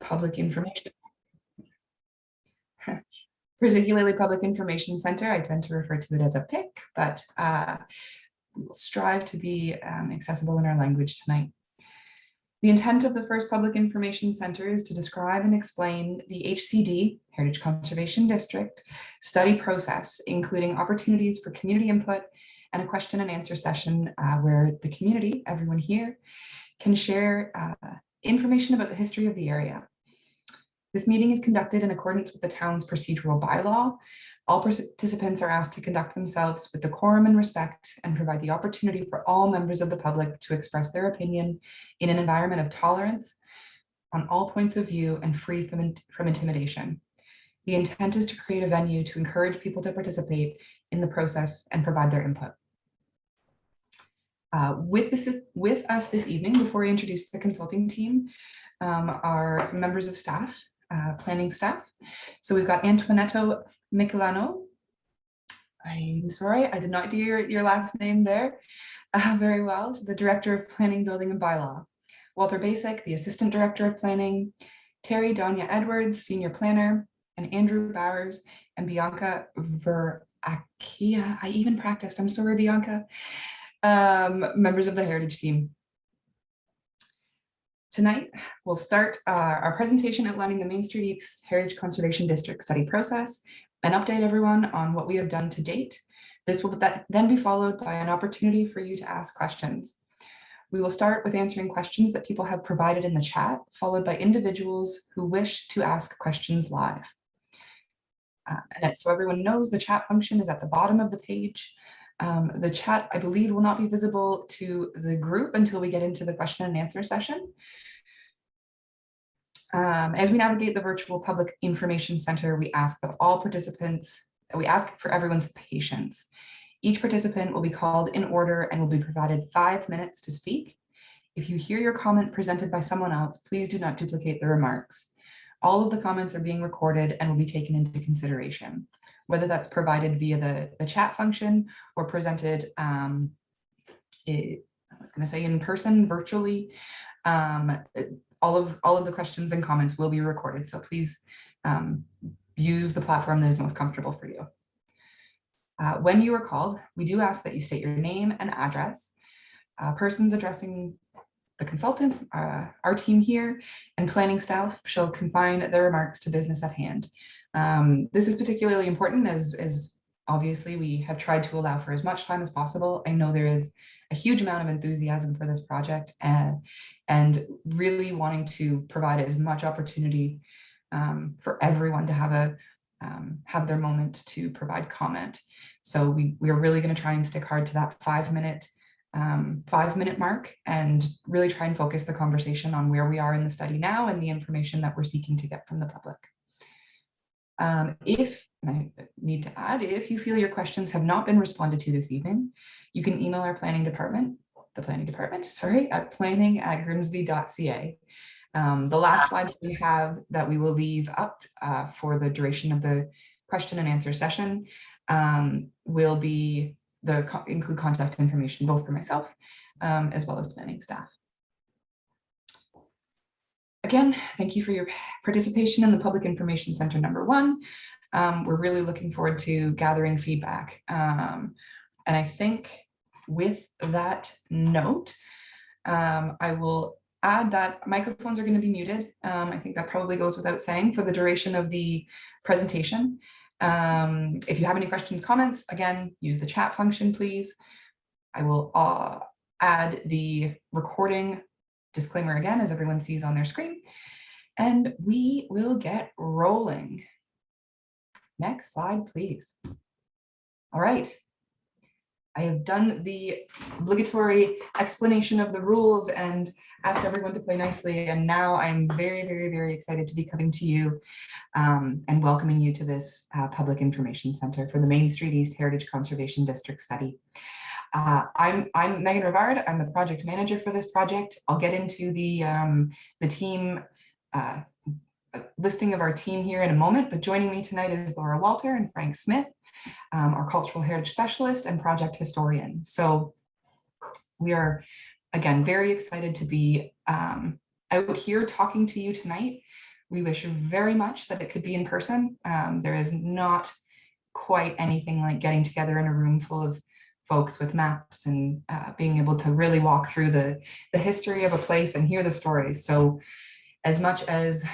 public information. Particularly Public Information Center. I tend to refer to it as a PIC, but we will strive to be accessible in our language tonight. The intent of the first Public Information Center is to describe and explain the HCD, Heritage Conservation District, study process, including opportunities for community input and a question and answer session where the community, everyone here, can share information about the history of the area. This meeting is conducted in accordance with the town's procedural bylaw. All participants are asked to conduct themselves with decorum and respect and provide the opportunity for all members of the public to express their opinion in an environment of tolerance on all points of view and free from intimidation. The intent is to create a venue to encourage people to participate in the process and provide their input. With us this evening, before we introduce the consulting team, are members of staff, planning staff. So we've got Antoinetto Michelano. I'm sorry, I did not do your last name there very well. The Director of Planning, Building and Bylaw. Walter Basic, the Assistant Director of Planning. Terry Donya Edwards, Senior Planner, and Andrew Bowers and Bianca Verakia. I even practiced, I'm sorry, Bianca. Members of the Heritage team. Tonight, we'll start our presentation outlining the Main Street East Heritage Conservation District study process and update everyone on what we have done to date. This will then be followed by an opportunity for you to ask questions. We will start with answering questions that people have provided in the chat, followed by individuals who wish to ask questions live. And so everyone knows, the chat function is at the bottom of the page. The chat, I believe, will not be visible to the group until we get into the question and answer session. As we navigate the virtual Public Information Center, we ask for everyone's patience. Each participant will be called in order and will be provided 5 minutes to speak. If you hear your comment presented by someone else, please do not duplicate the remarks. All of the comments are being recorded and will be taken into consideration, whether that's provided via the chat function or presented, I was going to say in person, virtually. All of the questions and comments will be recorded, so please use the platform that is most comfortable for you. When you are called, we do ask that you state your name and address. Persons addressing the consultants, our team here, and planning staff shall confine their remarks to business at hand. This is particularly important as obviously we have tried to allow for as much time as possible. I know there is a huge amount of enthusiasm for this project and really wanting to provide as much opportunity for everyone to have their moment to provide comment. So we are really going to try and stick hard to that 5 minute mark and really try and focus the conversation on where we are in the study now and the information that we're seeking to get from the public. I need to add, if you feel your questions have not been responded to this evening, you can email our planning department, at planning@grimsby.ca. The last slide we have that we will leave up for the duration of the question and answer session will be include contact information, both for myself as well as planning staff. Again, thank you for your participation in the Public Information Center #1. We're really looking forward to gathering feedback. And I think with that note, I will add that microphones are going to be muted. I think that probably goes without saying for the duration of the presentation. If you have any questions, comments, again, use the chat function, please. I will add the recording disclaimer again, as everyone sees on their screen, and we will get rolling. Next slide, please. All right. I have done the obligatory explanation of the rules and asked everyone to play nicely, and now I'm very, very, very excited to be coming to you and welcoming you to this Public Information Center for the Main Street East Heritage Conservation District study. I'm Megan Rivard. I'm the project manager for this project. I'll get into the team listing of our team here in a moment, but joining me tonight is Laura Walter and Frank Smith, our cultural heritage specialist and project historian. So we are, again, very excited to be out here talking to you tonight. We wish very much that it could be in person. There is not quite anything like getting together in a room full of folks with maps and being able to really walk through the history of a place and hear the stories. So as much as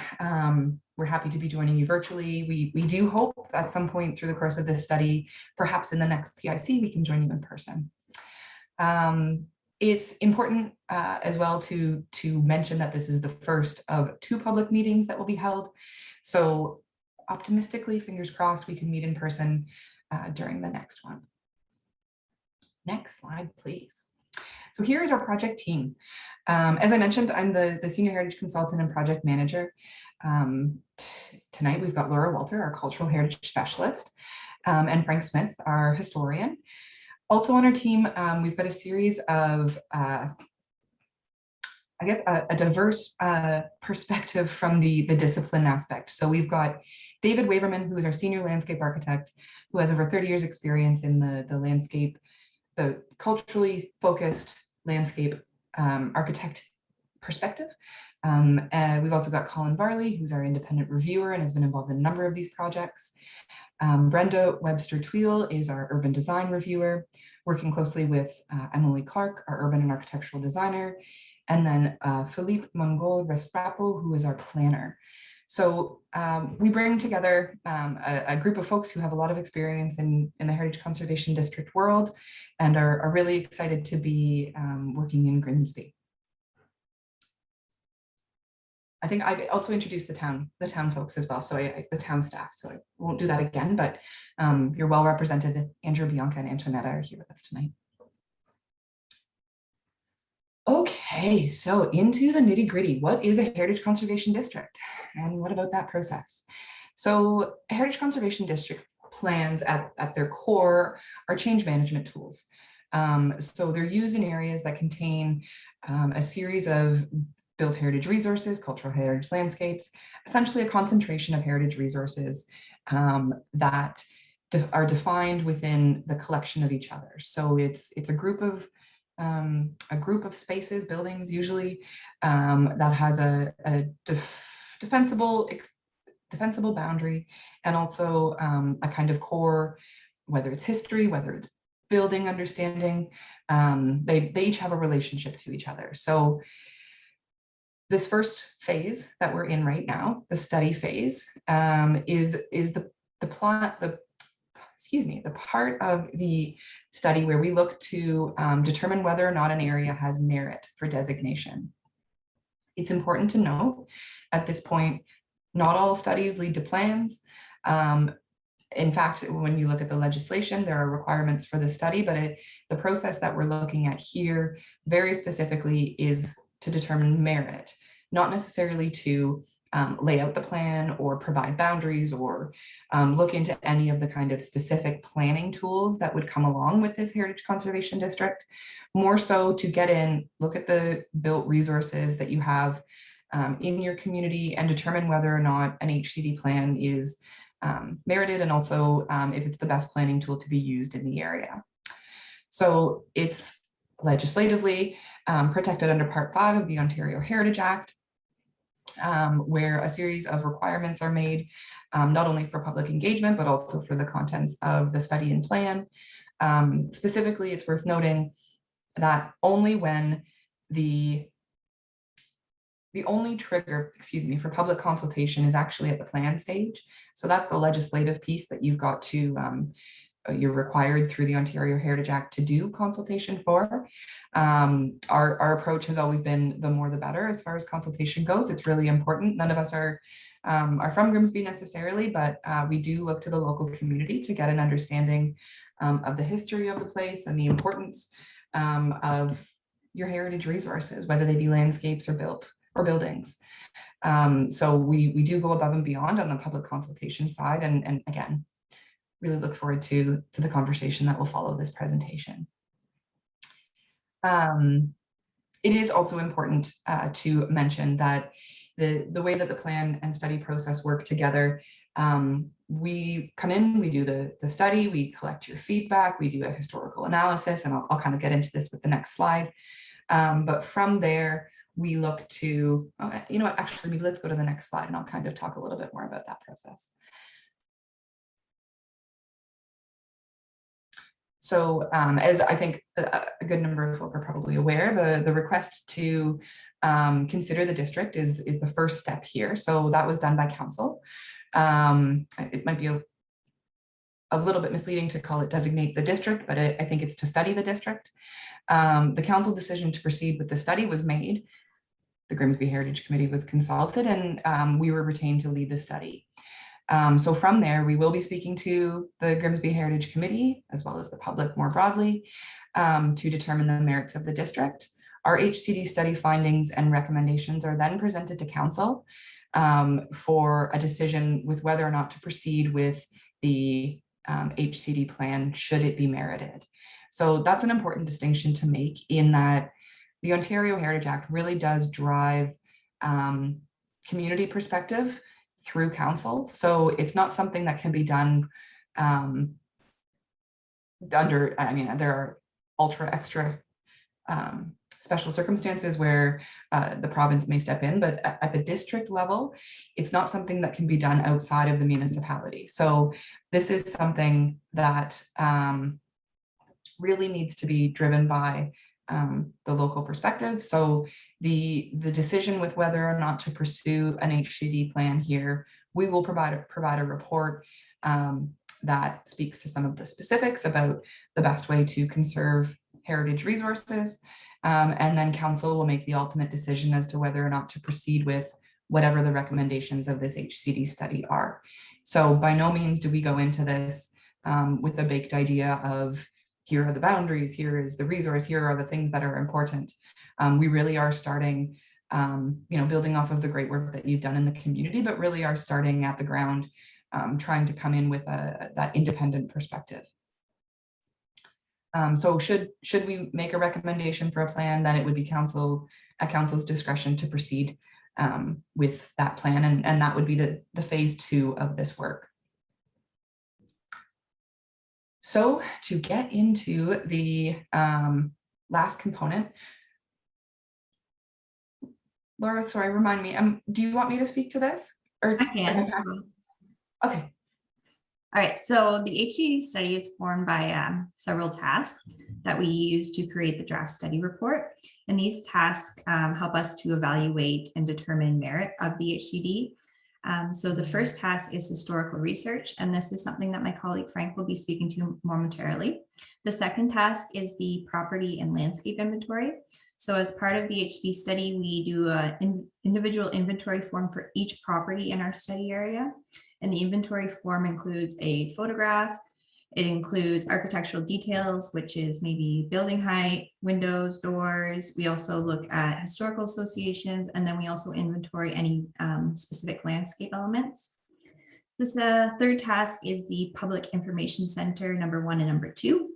we're happy to be joining you virtually, we do hope at some point through the course of this study, perhaps in the next PIC, we can join you in person. It's important as well to mention that this is the first of 2 public meetings that will be held. So optimistically, fingers crossed, we can meet in person during the next one. Next slide, please. So here is our project team. As I mentioned, I'm the Senior Heritage Consultant and Project Manager. Tonight we've got Laura Walter, our Cultural Heritage Specialist, and Frank Smith, our Historian. Also on our team, we've got a series of, I guess, a diverse perspective from the discipline aspect. So we've got David Waverman, who is our Senior Landscape Architect, who has over 30 years experience in the landscape, the culturally focused landscape architect perspective. We've also got Colin Varley, who's our independent reviewer and has been involved in a number of these projects. Brenda Webster-Tweel is our urban design reviewer, working closely with Emily Clark, our urban and architectural designer, and then Philippe Mongol Resprapo, who is our planner. So we bring together a group of folks who have a lot of experience in the Heritage Conservation District world and are really excited to be working in Grimsby. I think I've also introduced the town folks as well, so the town staff, so I won't do that again, but you're well represented. Andrew, Bianca, and Antoinetta are here with us tonight. Okay, so into the nitty gritty. What is a Heritage Conservation District? And what about that process? So Heritage Conservation District plans at their core are change management tools. So they're used in areas that contain a series of built heritage resources, cultural heritage landscapes, essentially a concentration of heritage resources that are defined within the collection of each other. So it's a group of spaces, buildings usually, that has a defensible boundary, and also a kind of core, whether it's history, whether it's building understanding, they each have a relationship to each other. So this first phase that we're in right now, the study phase, is the part of the study where we look to determine whether or not an area has merit for designation. It's important to know at this point, not all studies lead to plans. In fact, when you look at the legislation, there are requirements for the study, but the process that we're looking at here very specifically is to determine merit, not necessarily to lay out the plan or provide boundaries or look into any of the kind of specific planning tools that would come along with this Heritage Conservation District, more so to get in, look at the built resources that you have in your community and determine whether or not an HCD plan is merited, and also if it's the best planning tool to be used in the area. So it's legislatively protected under Part 5 of the Ontario Heritage Act, where a series of requirements are made, not only for public engagement, but also for the contents of the study and plan. Specifically, it's worth noting that only when the only trigger, for public consultation is actually at the plan stage. So that's the legislative piece that you've got to, you're required through the Ontario Heritage Act to do consultation for. Our approach has always been the more the better as far as consultation goes. It's really important. None of us are from Grimsby necessarily, but we do look to the local community to get an understanding of the history of the place and the importance of your heritage resources, whether they be landscapes or buildings. So we do go above and beyond on the public consultation side, and again, really look forward to the conversation that will follow this presentation. It is also important to mention that the way that the plan and study process work together, we come in, we do the study, we collect your feedback, we do a historical analysis, and I'll kind of get into this with the next slide. But from there, we look to, you know what, actually, maybe let's go to the next slide and I'll kind of talk a little bit more about that process. So as I think a good number of folk are probably aware, the request to consider the district is the first step here. So that was done by council. It might be a little bit misleading to call it designate the district, but I think it's to study the district. The council decision to proceed with the study was made. The Grimsby Heritage Committee was consulted, and we were retained to lead the study. So from there, we will be speaking to the Grimsby Heritage Committee, as well as the public more broadly, to determine the merits of the district. Our HCD study findings and recommendations are then presented to council for a decision with whether or not to proceed with the HCD plan, should it be merited. So that's an important distinction to make, in that the Ontario Heritage Act really does drive community perspective through council. So it's not something that can be done under, I mean, there are extra special circumstances where the province may step in, but at the district level, it's not something that can be done outside of the municipality. So this is something that really needs to be driven by the local perspective. So the decision with whether or not to pursue an HCD plan here, we will provide a report that speaks to some of the specifics about the best way to conserve heritage resources. And then council will make the ultimate decision as to whether or not to proceed with whatever the recommendations of this HCD study are. So by no means do we go into this with a baked idea of, here are the boundaries, here is the resource, here are the things that are important. We really are starting, building off of the great work that you've done in the community, but really are starting at the ground, trying to come in with that independent perspective. So should we make a recommendation for a plan, then it would be at council's discretion to proceed with that plan, and that would be the phase 2 of this work. So to get into the last component, Laura, sorry, remind me, do you want me to speak to this? Or I can. Okay. All right, so the HCD study is formed by several tasks that we use to create the draft study report. And these tasks help us to evaluate and determine merit of the HCD. So the first task is historical research, and this is something that my colleague Frank will be speaking to momentarily. The second task is the property and landscape inventory. So as part of the HCD study, we do an individual inventory form for each property in our study area. And the inventory form includes a photograph. It includes architectural details, which is maybe building height, windows, doors. We also look at historical associations, and then we also inventory any specific landscape elements. This third task is the Public Information Center, number 1 and number 2.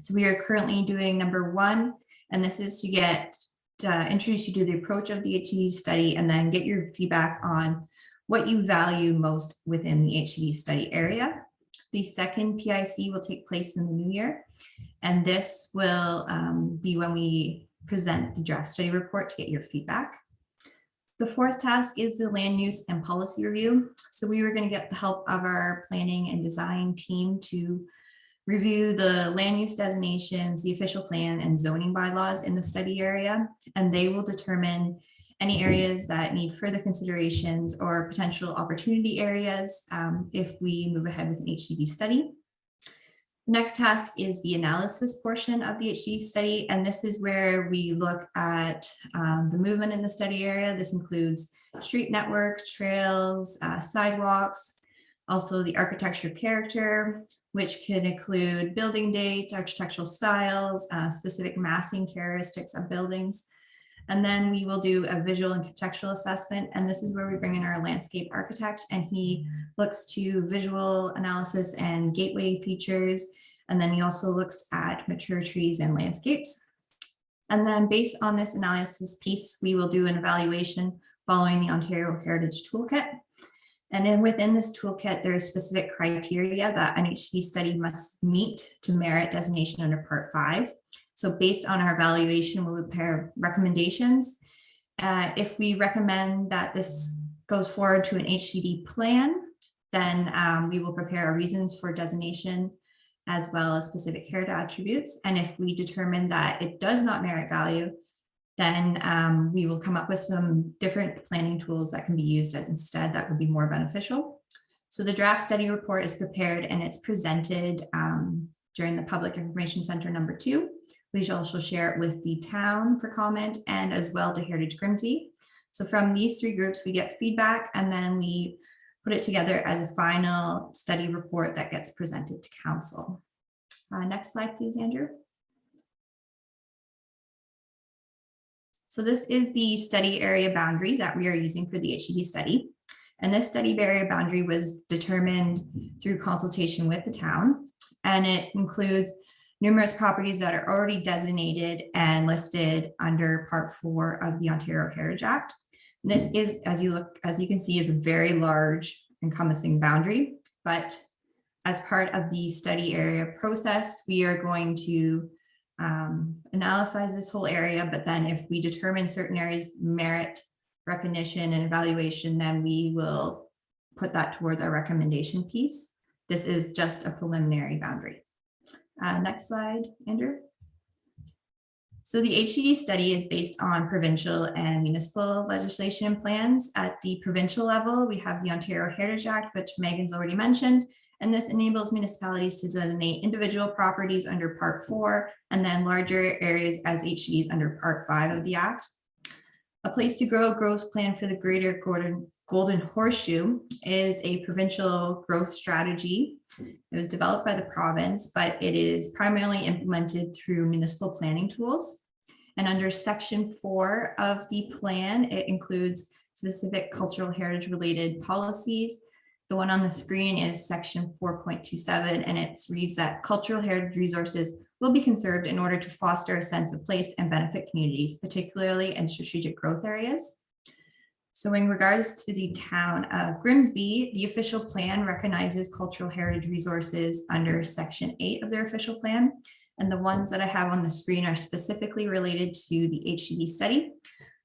So we are currently doing number 1, and this is to introduce you to the approach of the HCD study and then get your feedback on what you value most within the HCD study area. The second PIC will take place in the new year, and this will be when we present the draft study report to get your feedback. The fourth task is the land use and policy review. So we were going to get the help of our planning and design team to review the land use designations, the official plan, and zoning bylaws in the study area, and they will determine any areas that need further considerations or potential opportunity areas if we move ahead with an HCD study. The next task is the analysis portion of the HCD study, and this is where we look at the movement in the study area. This includes street network, trails, sidewalks, also the architecture character, which can include building dates, architectural styles, specific massing characteristics of buildings. And then we will do a visual and contextual assessment. And this is where we bring in our landscape architect, and he looks to visual analysis and gateway features. And then he also looks at mature trees and landscapes. And then based on this analysis piece, we will do an evaluation following the Ontario Heritage Toolkit. And then within this toolkit, there is specific criteria that an HCD study must meet to merit designation under Part 5. So based on our evaluation, we'll prepare recommendations, If we recommend that this goes forward to an HCD plan, then we will prepare our reasons for designation as well as specific heritage attributes. And if we determine that it does not merit value, then we will come up with some different planning tools that can be used instead that would be more beneficial. So the draft study report is prepared and it's presented during the Public Information Center number 2. We shall also share it with the town for comment and as well to Heritage Grimsby. So from these 3 groups, we get feedback and then we put it together as a final study report that gets presented to council. Next slide, please, Andrew. So this is the study area boundary that we are using for the HCD study. And this study area boundary was determined through consultation with the town. And it includes numerous properties that are already designated and listed under Part 4 of the Ontario Heritage Act. And this is, as you can see, is a very large encompassing boundary. But as part of the study area process, we are going to analyze this whole area, but then if we determine certain areas merit recognition and evaluation, then we will put that towards our recommendation piece. This is just a preliminary boundary. Next slide, Andrew. So the HCD study is based on provincial and municipal legislation and plans. At the provincial level, we have the Ontario Heritage Act, which Megan's already mentioned, and this enables municipalities to designate individual properties under Part 4 and then larger areas as HCDs under Part 5 of the Act. A Place to Grow growth plan for the Greater Golden Horseshoe is a provincial growth strategy. It was developed by the province, but it is primarily implemented through municipal planning tools. And under Section 4 of the plan, it includes specific cultural heritage related policies. The one on the screen is Section 4.27, and it reads that cultural heritage resources will be conserved in order to foster a sense of place and benefit communities, particularly in strategic growth areas. So in regards to the town of Grimsby, the official plan recognizes cultural heritage resources under Section 8 of their official plan. And the ones that I have on the screen are specifically related to the HCD study.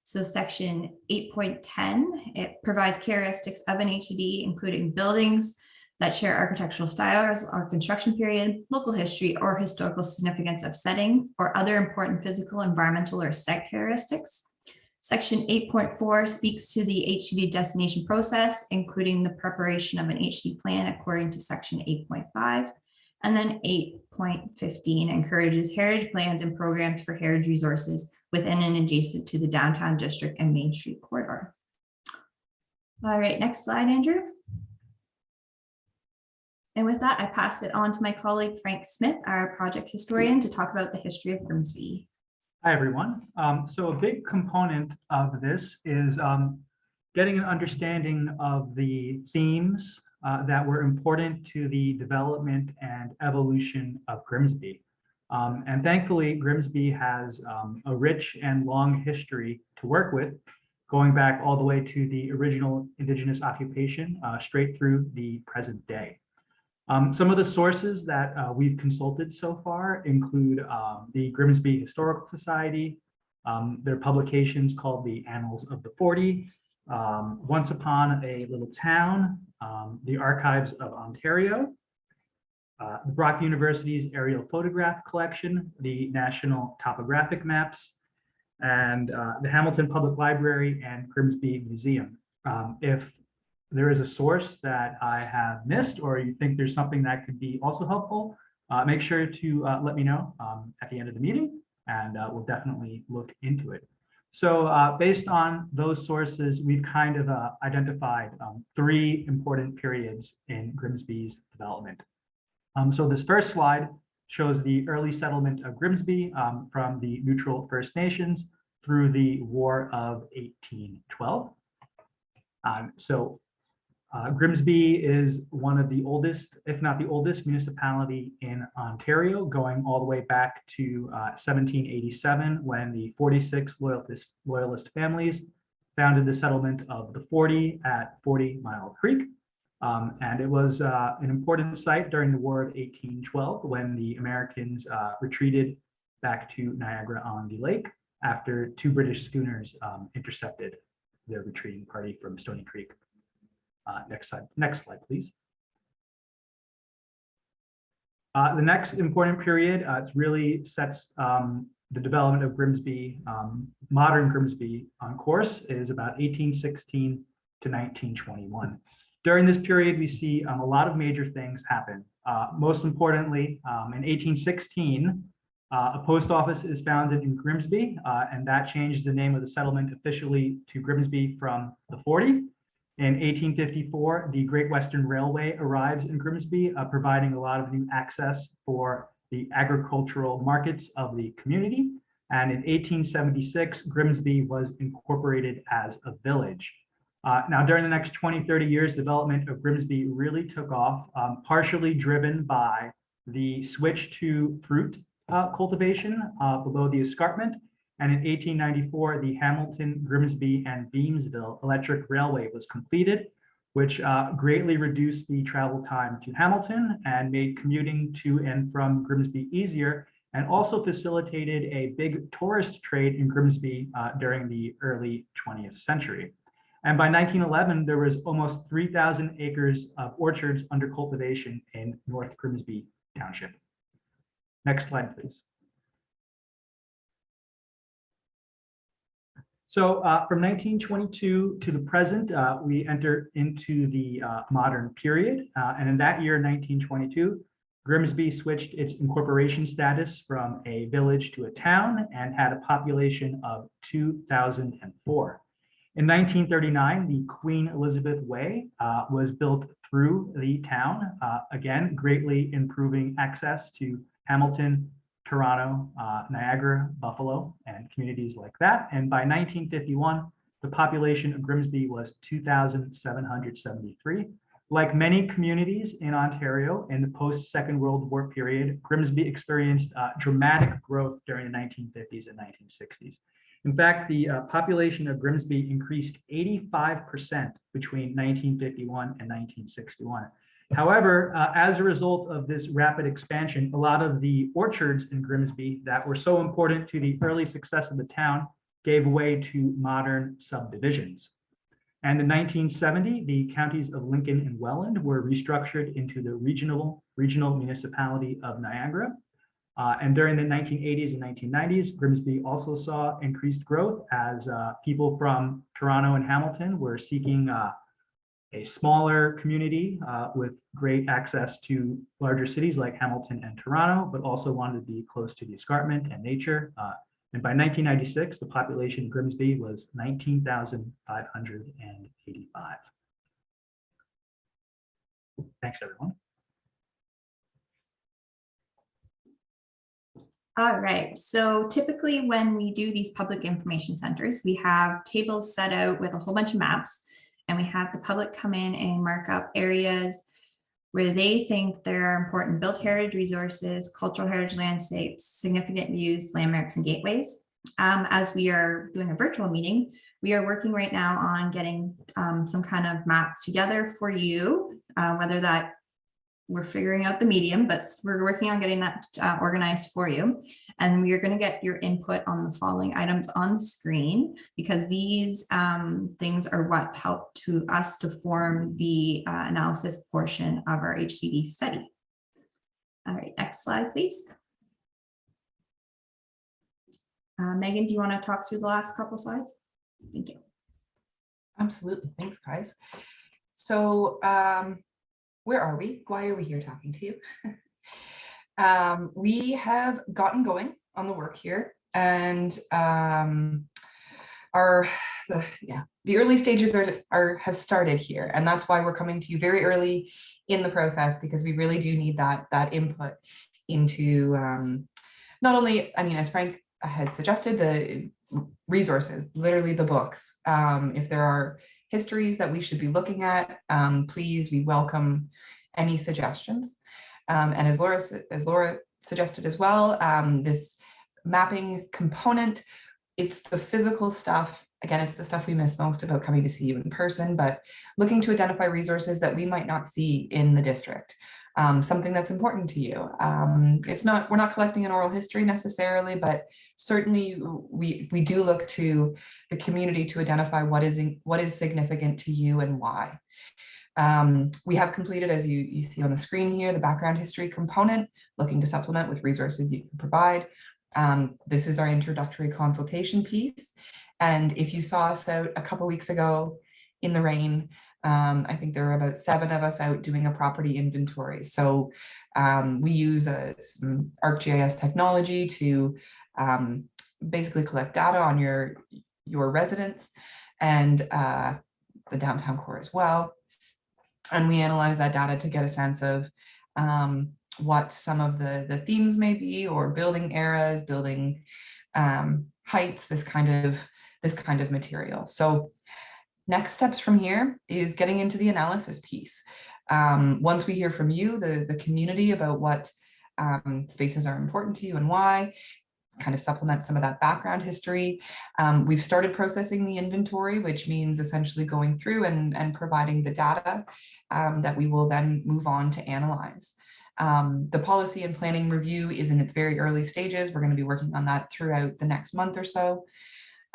So Section 8.10, it provides characteristics of an HCD, including buildings that share architectural styles or construction period, local history or historical significance of setting, or other important physical, environmental, or aesthetic characteristics. Section 8.4 speaks to the HCD destination process, including the preparation of an HCD plan according to Section 8.5. And then 8.15 encourages heritage plans and programs for heritage resources within and adjacent to the downtown district and Main Street corridor. All right, next slide, Andrew. And with that, I pass it on to my colleague, Frank Smith, our project historian, to talk about the history of Grimsby. Hi, everyone. So a big component of this is getting an understanding of the themes that were important to the development and evolution of Grimsby. And thankfully, Grimsby has a rich and long history to work with, going back all the way to the original Indigenous occupation straight through the present day. Some of the sources that we've consulted so far include the Grimsby Historical Society, their publications called the Annals of the 40, Once Upon a Little Town, the Archives of Ontario, the Brock University's aerial photograph collection, the National Topographic Maps, and the Hamilton Public Library and Grimsby Museum. If there is a source that I have missed, or you think there's something that could be also helpful, make sure to let me know at the end of the meeting, and we'll definitely look into it. So based on those sources, we've kind of identified 3 important periods in Grimsby's development. So this first slide shows the early settlement of Grimsby from the neutral First Nations through the War of 1812. Grimsby is one of the oldest, if not the oldest, municipality in Ontario, going all the way back to 1787, when the 46 loyalist families founded the settlement of the 40 at 40 Mile Creek. And it was an important site during the War of 1812, when the Americans retreated back to Niagara-on-the-Lake. after two British schooners intercepted their retreating party from Stony Creek. Next slide, please. The next important period, it really sets the development of Grimsby, modern Grimsby on course, is about 1816 to 1921. During this period, we see a lot of major things happen. Most importantly, in 1816, a post office is founded in Grimsby, and that changed the name of the settlement officially to Grimsby from the 40. In 1854, the Great Western Railway arrives in Grimsby, providing a lot of new access for the agricultural markets of the community. And in 1876, Grimsby was incorporated as a village. Now, during the next 20, 30 years, development of Grimsby really took off, partially driven by the switch to fruit cultivation below the escarpment. And in 1894, the Hamilton, Grimsby, and Beamsville Electric Railway was completed, which greatly reduced the travel time to Hamilton and made commuting to and from Grimsby easier, and also facilitated a big tourist trade in Grimsby during the early 20th century. And by 1911, there was almost 3,000 acres of orchards under cultivation in North Grimsby Township. Next slide, please. So from 1922 to the present, we enter into the modern period. And in that year, 1922, Grimsby switched its incorporation status from a village to a town and had a population of 2,004. In 1939, the Queen Elizabeth Way was built through the town, again, greatly improving access to Hamilton, Toronto, Niagara, Buffalo, and communities like that. And by 1951, the population of Grimsby was 2,773. Like many communities in Ontario in the post-Second World War period, Grimsby experienced dramatic growth during the 1950s and 1960s. In fact, the population of Grimsby increased 85% between 1951 and 1961. However, as a result of this rapid expansion, a lot of the orchards in Grimsby that were so important to the early success of the town gave way to modern subdivisions. And in 1970, the counties of Lincoln and Welland were restructured into the regional municipality of Niagara. And during the 1980s and 1990s, Grimsby also saw increased growth as people from Toronto and Hamilton were seeking a smaller community with great access to larger cities like Hamilton and Toronto, but also wanted to be close to the escarpment and nature. And by 1996, the population of Grimsby was 19,585. Thanks, everyone. All right, so typically when we do these public information centers, we have tables set out with a whole bunch of maps, and we have the public come in and mark up areas where they think there are important built heritage resources, cultural heritage landscapes, significant views, landmarks, and gateways. As we are doing a virtual meeting, we are working right now on getting some kind of map together for you, whether that we're figuring out the medium, but we're working on getting that organized for you. And we are going to get your input on the following items on the screen, because these things are what help to us to form the analysis portion of our HCD study. All right, next slide, please. Megan, do you want to talk through the last couple slides? Thank you. Absolutely. Thanks, guys. So where are we? Why are we here talking to you? We have gotten going on the work here, and the early stages have started here, and that's why we're coming to you very early in the process, because we really do need that input into not only, I mean, as Frank has suggested, the resources, literally the books. If there are histories that we should be looking at, please, we welcome any suggestions. And as Laura suggested as well, this mapping component, it's the physical stuff. Again, it's the stuff we miss most about coming to see you in person, but looking to identify resources that we might not see in the district. something that's important to you. We're not collecting an oral history necessarily, but certainly we do look to the community to identify what is significant to you and why. We have completed, as you see on the screen here, the background history component, looking to supplement with resources you can provide. This is our introductory consultation piece. And if you saw us out a couple weeks ago in the rain, I think there were about 7 of us out doing a property inventory. So we use some ArcGIS technology to basically collect data on your residents and the downtown core as well. And we analyze that data to get a sense of what some of the themes may be, or building eras, building heights, this kind of material. So next steps from here is getting into the analysis piece. Once we hear from you, the community, about what spaces are important to you and why, kind of supplement some of that background history. We've started processing the inventory, which means essentially going through and providing the data that we will then move on to analyze. The policy and planning review is in its very early stages. We're going to be working on that throughout the next month or so.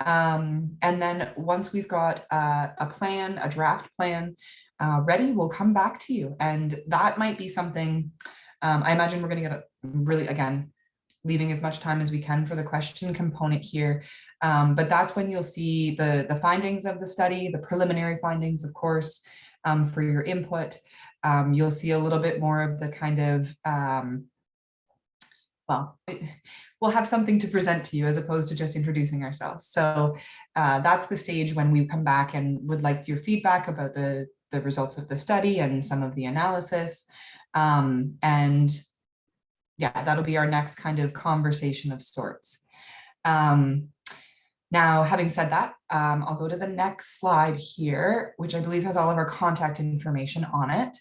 And then once we've got a draft plan ready, we'll come back to you. And that might be something, I imagine we're going to get really, again, leaving as much time as we can for the question component here. But that's when you'll see the findings of the study, the preliminary findings, of course, for your input. You'll see a little bit more of the kind of, we'll have something to present to you as opposed to just introducing ourselves. So that's the stage when we come back and would like your feedback about the results of the study and some of the analysis. And yeah, that'll be our next kind of conversation of sorts. Now, having said that, I'll go to the next slide here, which I believe has all of our contact information on it.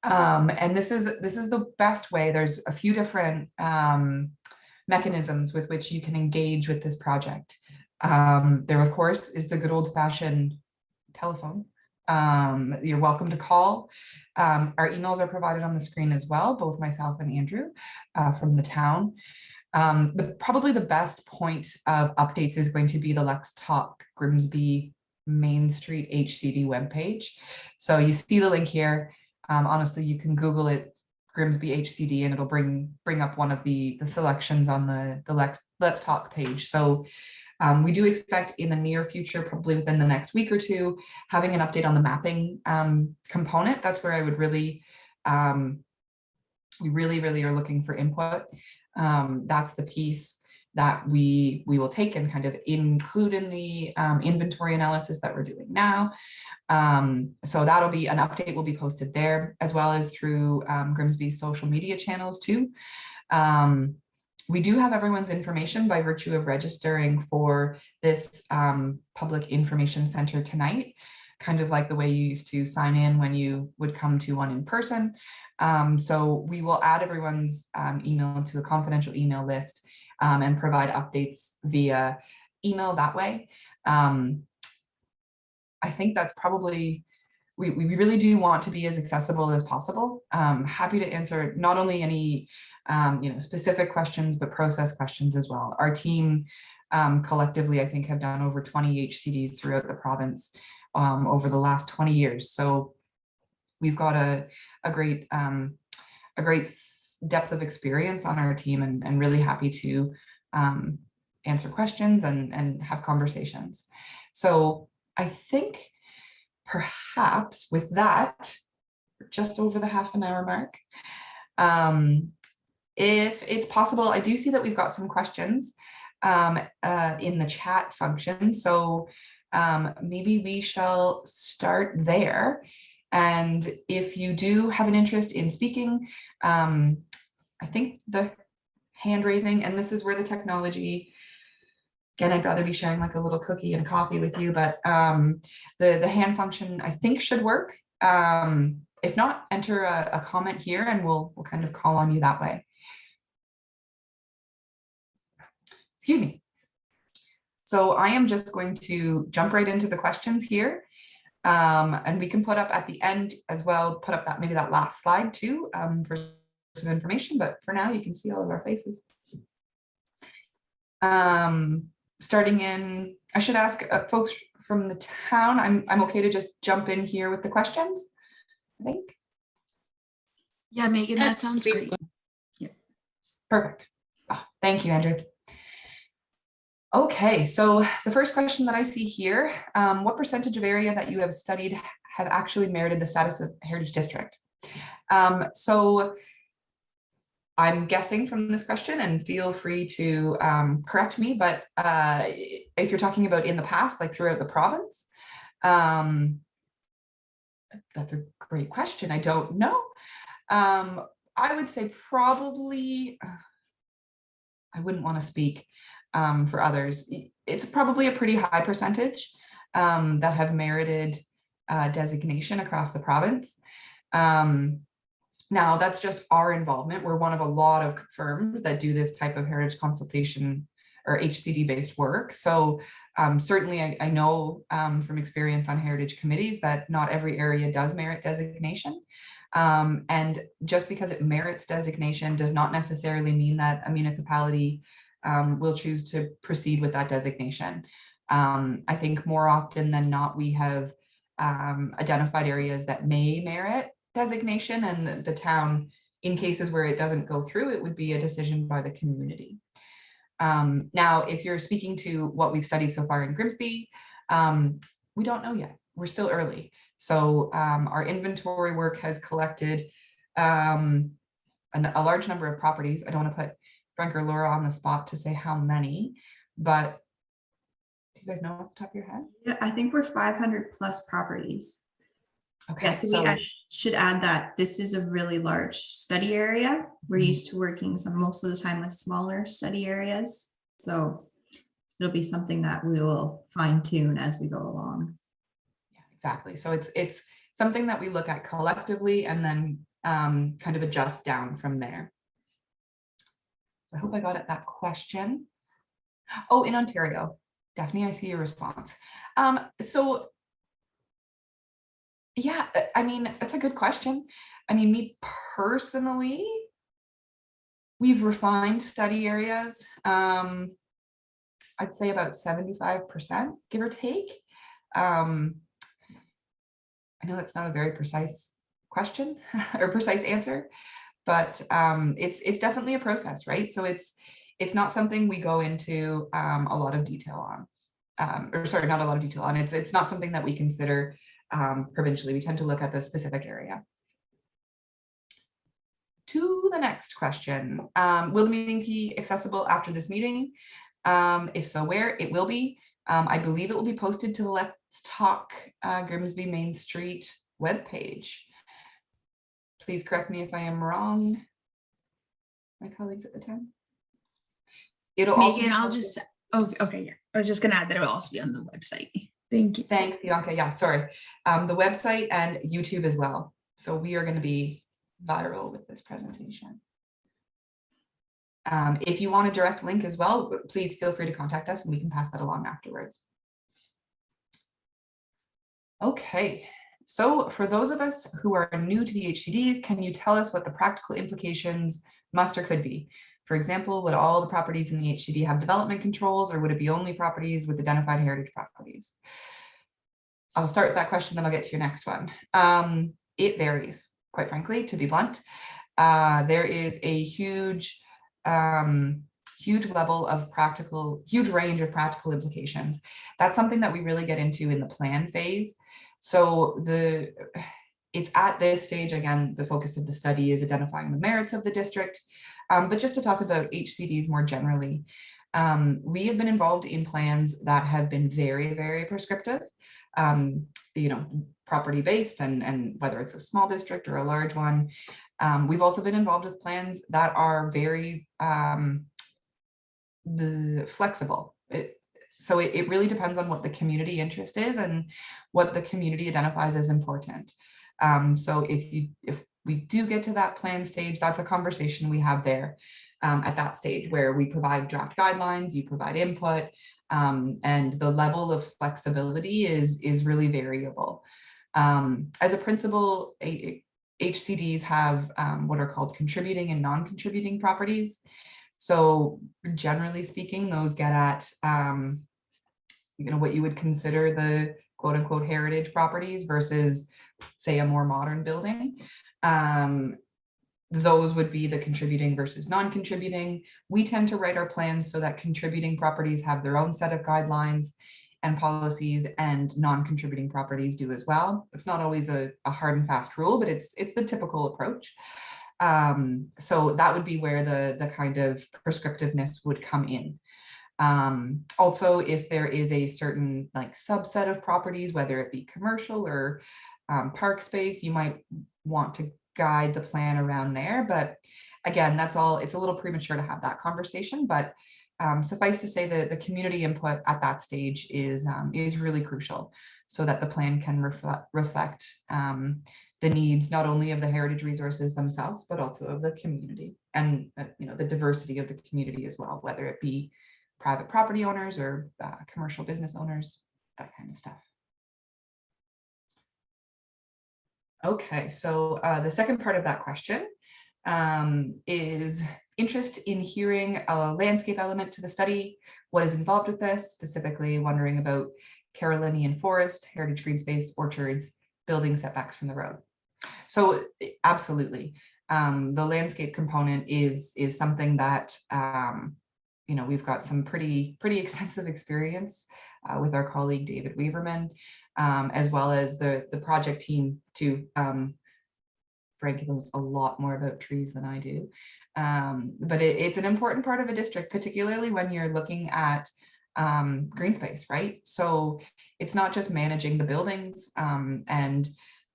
And this is the best way. There's a few different mechanisms with which you can engage with this project. There, of course, is the good old-fashioned telephone. You're welcome to call. Our emails are provided on the screen as well, both myself and Andrew from the town. Probably the best point of updates is going to be the Let's Talk Grimsby Main Street HCD webpage. So you see the link here. Honestly, you can Google it, Grimsby HCD, and it'll bring up one of the selections on the Let's Talk page. So we do expect in the near future, probably within the next week or two, having an update on the mapping component. That's where I would really, we really are looking for input. That's the piece that we will take and kind of include in the inventory analysis that we're doing now. So that'll be an update, will be posted there, as well as through Grimsby's social media channels too. We do have everyone's information by virtue of registering for this public information center tonight, kind of like the way you used to sign in when you would come to one in person. So we will add everyone's email to a confidential email list and provide updates via email that way. I think that's probably, we really do want to be as accessible as possible. Happy to answer not only any specific questions, but process questions as well. Our team collectively, I think, have done over 20 HCDs throughout the province over the last 20 years. So we've got a great depth of experience on our team, and really happy to answer questions and have conversations. So I think perhaps with that, just over the half-an-hour mark, if it's possible, I do see that we've got some questions in the chat function. So maybe we shall start there. And if you do have an interest in speaking, I think the hand raising, and this is where the technology, again, I'd rather be sharing like a little cookie and coffee with you, but the hand function I think should work. If not, enter a comment here and we'll kind of call on you that way. Excuse me. So I am just going to jump right into the questions here. And we can put up at the end as well, put up that maybe that last slide too, for some information, but for now you can see all of our faces. Starting in, I should ask folks from the town, I'm okay to just jump in here with the questions, I think. Yeah, Megan, that sounds great. Perfect. Oh, thank you, Andrew. Okay, so the first question that I see here, what percentage of area that you have studied have actually merited the status of heritage district? So I'm guessing from this question, and feel free to correct me, but if you're talking about in the past, like throughout the province, that's a great question. I don't know. I would say probably, I wouldn't want to speak for others. It's probably a pretty high percentage that have merited designation across the province. Now, that's just our involvement. We're one of a lot of firms that do this type of heritage consultation or HCD based work. So certainly I know from experience on heritage committees that not every area does merit designation. And just because it merits designation does not necessarily mean that a municipality will choose to proceed with that designation. I think more often than not, we have identified areas that may merit designation, and the town, in cases where it doesn't go through, it would be a decision by the community. Now, if you're speaking to what we've studied so far in Grimsby, we don't know yet. We're still early. So our inventory work has collected a large number of properties. I don't want to put Frank or Laura on the spot to say how many, but do you guys know off the top of your head? Yeah, I think we're 500 plus properties. Okay, Yeah, so we should add that this is a really large study area. We're used to working most of the time with smaller study areas. So it'll be something that we will fine tune as we go along. Yeah, exactly. So it's something that we look at collectively and then kind of adjust down from there. So I hope I got at that question. Oh, in Ontario. Daphne, I see your response. So yeah, I mean, that's a good question. I mean, me personally, we've refined study areas. I'd say about 75%, give or take. I know that's not a very precise question or precise answer, but it's definitely a process, right? So it's not something we go into a lot of detail on, or sorry, not a lot of detail on. It's not something that we consider provincially. We tend to look at the specific area. To the next question, will the meeting be accessible after this meeting? If so, where? It will be. I believe it will be posted to the Let's Talk Grimsby Main Street webpage. Please correct me if I am wrong, my colleagues at the time. It'll Megan, I'll just, oh, okay, yeah. I was just gonna add that it will also be on the website. Thank you. Thanks, Bianca. Yeah, sorry. The website and YouTube as well. So we are going to be viral with this presentation. If you want a direct link as well, please feel free to contact us and we can pass that along afterwards. Okay, so for those of us who are new to the HCDs, can you tell us what the practical implications must or could be? For example, would all the properties in the HCD have development controls, or would it be only properties with identified heritage properties? I'll start with that question, then I'll get to your next one. It varies, quite frankly, to be blunt. There is a huge level of huge range of practical implications. That's something that we really get into in the plan phase. So it's at this stage, again, the focus of the study is identifying the merits of the district. But just to talk about HCDs more generally, we have been involved in plans that have been very, very prescriptive, property based, and whether it's a small district or a large one. We've also been involved with plans that are very flexible. So it really depends on what the community interest is and what the community identifies as important. So if we do get to that plan stage, that's a conversation we have there. at that stage where we provide draft guidelines, you provide input, and the level of flexibility is really variable. As a principle, HCDs have what are called contributing and non-contributing properties. So generally speaking, those get at what you would consider the quote unquote heritage properties versus, say, a more modern building. Those would be the contributing versus non-contributing. We tend to write our plans so that contributing properties have their own set of guidelines and policies, and non-contributing properties do as well. It's not always a hard and fast rule, but it's the typical approach. So that would be where the kind of prescriptiveness would come in. Also, if there is a certain like subset of properties, whether it be commercial or park space, you might want to guide the plan around there. But again, that's all, it's a little premature to have that conversation, but suffice to say that the community input at that stage is really crucial so that the plan can reflect the needs not only of the heritage resources themselves, but also of the community and the diversity of the community as well, whether it be private property owners or commercial business owners, that kind of stuff. Okay, so the second part of that question is interest in hearing a landscape element to the study. What is involved with this? Specifically wondering about Carolinian forest, heritage green space, orchards, building setbacks from the road. So absolutely, the landscape component is something that we've got some pretty extensive experience with our colleague David Weaverman, as well as the project team too. Frank knows a lot more about trees than I do, but it's an important part of a district, particularly when you're looking at green space, right? So it's not just managing the buildings and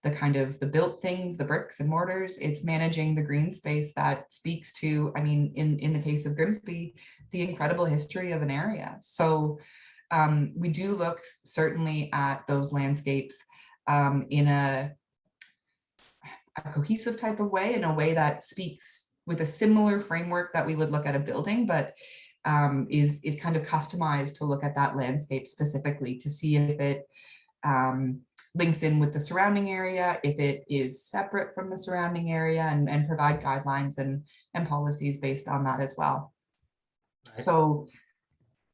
the kind of the built things, the bricks and mortars, it's managing the green space that speaks to, I mean, in the case of Grimsby, the incredible history of an area. So we do look certainly at those landscapes in a cohesive type of way, in a way that speaks with a similar framework that we would look at a building, but is kind of customized to look at that landscape specifically to see if it links in with the surrounding area, if it is separate from the surrounding area, and provide guidelines and policies based on that as well. Right. So,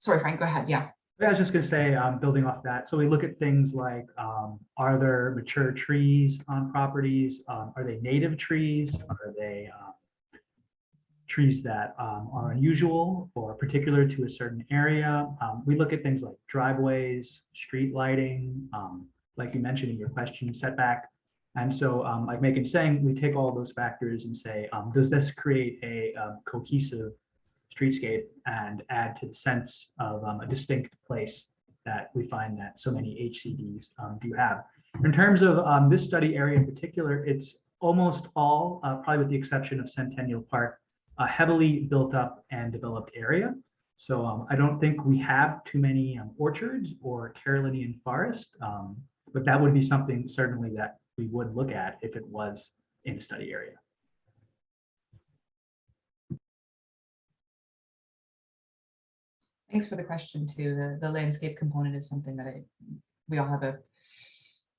sorry, Frank, go ahead. Yeah. I was just going to say, building off that, so we look at things like, are there mature trees on properties? Are they native trees? Are they trees that are unusual or particular to a certain area? We look at things like driveways, street lighting, like you mentioned in your question, setback. And so like Megan's saying, we take all those factors and say, does this create a cohesive streetscape and add to the sense of a distinct place that we find that so many HCDs do have. In terms of this study area in particular, it's almost all, probably with the exception of Centennial Park, a heavily built up and developed area. So I don't think we have too many orchards or Carolinian forest, but that would be something certainly that we would look at if it was in a study area. Thanks for the question too. The landscape component is something that we all have a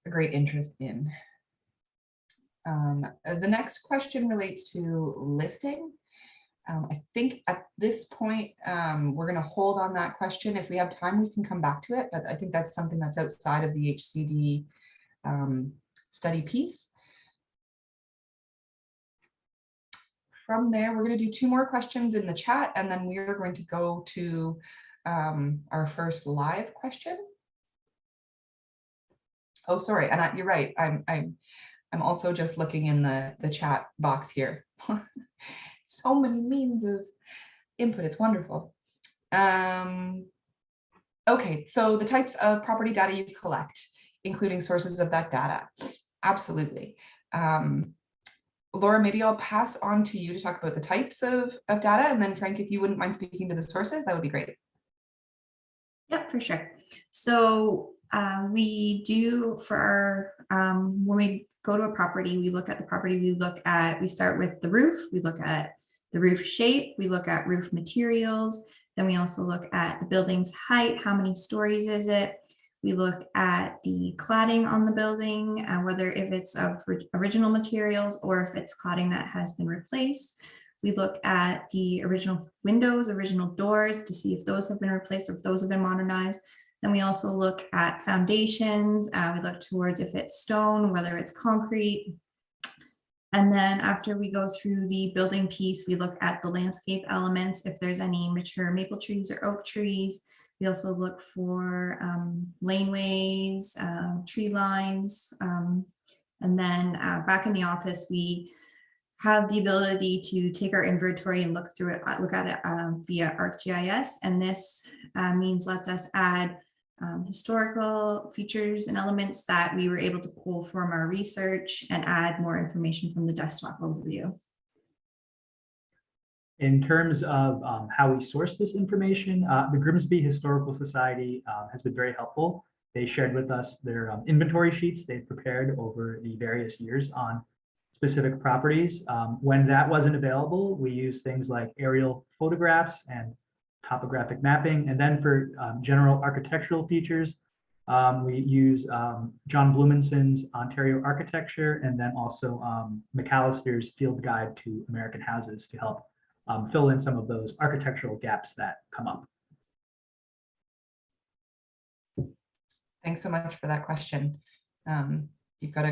great interest in. The next question relates to listing. I think at this point, we're going to hold on that question. If we have time, we can come back to it, but I think that's something that's outside of the HCD study piece. From there, we're going to do 2 more questions in the chat, and then we are going to go to our first live question. Oh, sorry, and you're right. I'm also just looking in the chat box here. So many means of input. It's wonderful. Okay, so the types of property data you collect, including sources of that data. Absolutely. Laura, maybe I'll pass on to you to talk about the types of data, and then Frank, if you wouldn't mind speaking to the sources, that would be great. Yep, for sure. So we do for our, when we go to a property, we look at the property, we start with the roof, we look at the roof shape, we look at roof materials. Then we also look at the building's height, how many stories is it? We look at the cladding on the building, whether if it's of original materials or if it's cladding that has been replaced. We look at the original windows, original doors to see if those have been replaced or if those have been modernized. Then we also look at foundations. We look towards if it's stone, whether it's concrete. And then after we go through the building piece, we look at the landscape elements, if there's any mature maple trees or oak trees. We also look for laneways, tree lines. And then back in the office, we have the ability to take our inventory and look through it, look at it via ArcGIS. And this means lets us add historical features and elements that we were able to pull from our research and add more information from the desktop overview. In terms of how we source this information, the Grimsby Historical Society has been very helpful. They shared with us their inventory sheets they've prepared over the various years on specific properties. When that wasn't available, we used things like aerial photographs and topographic mapping. And then for general architectural features, we use John Bluminson's Ontario Architecture, and then also McAllister's Field Guide to American Houses to help fill in some of those architectural gaps that come up. Thanks so much for that question. You've got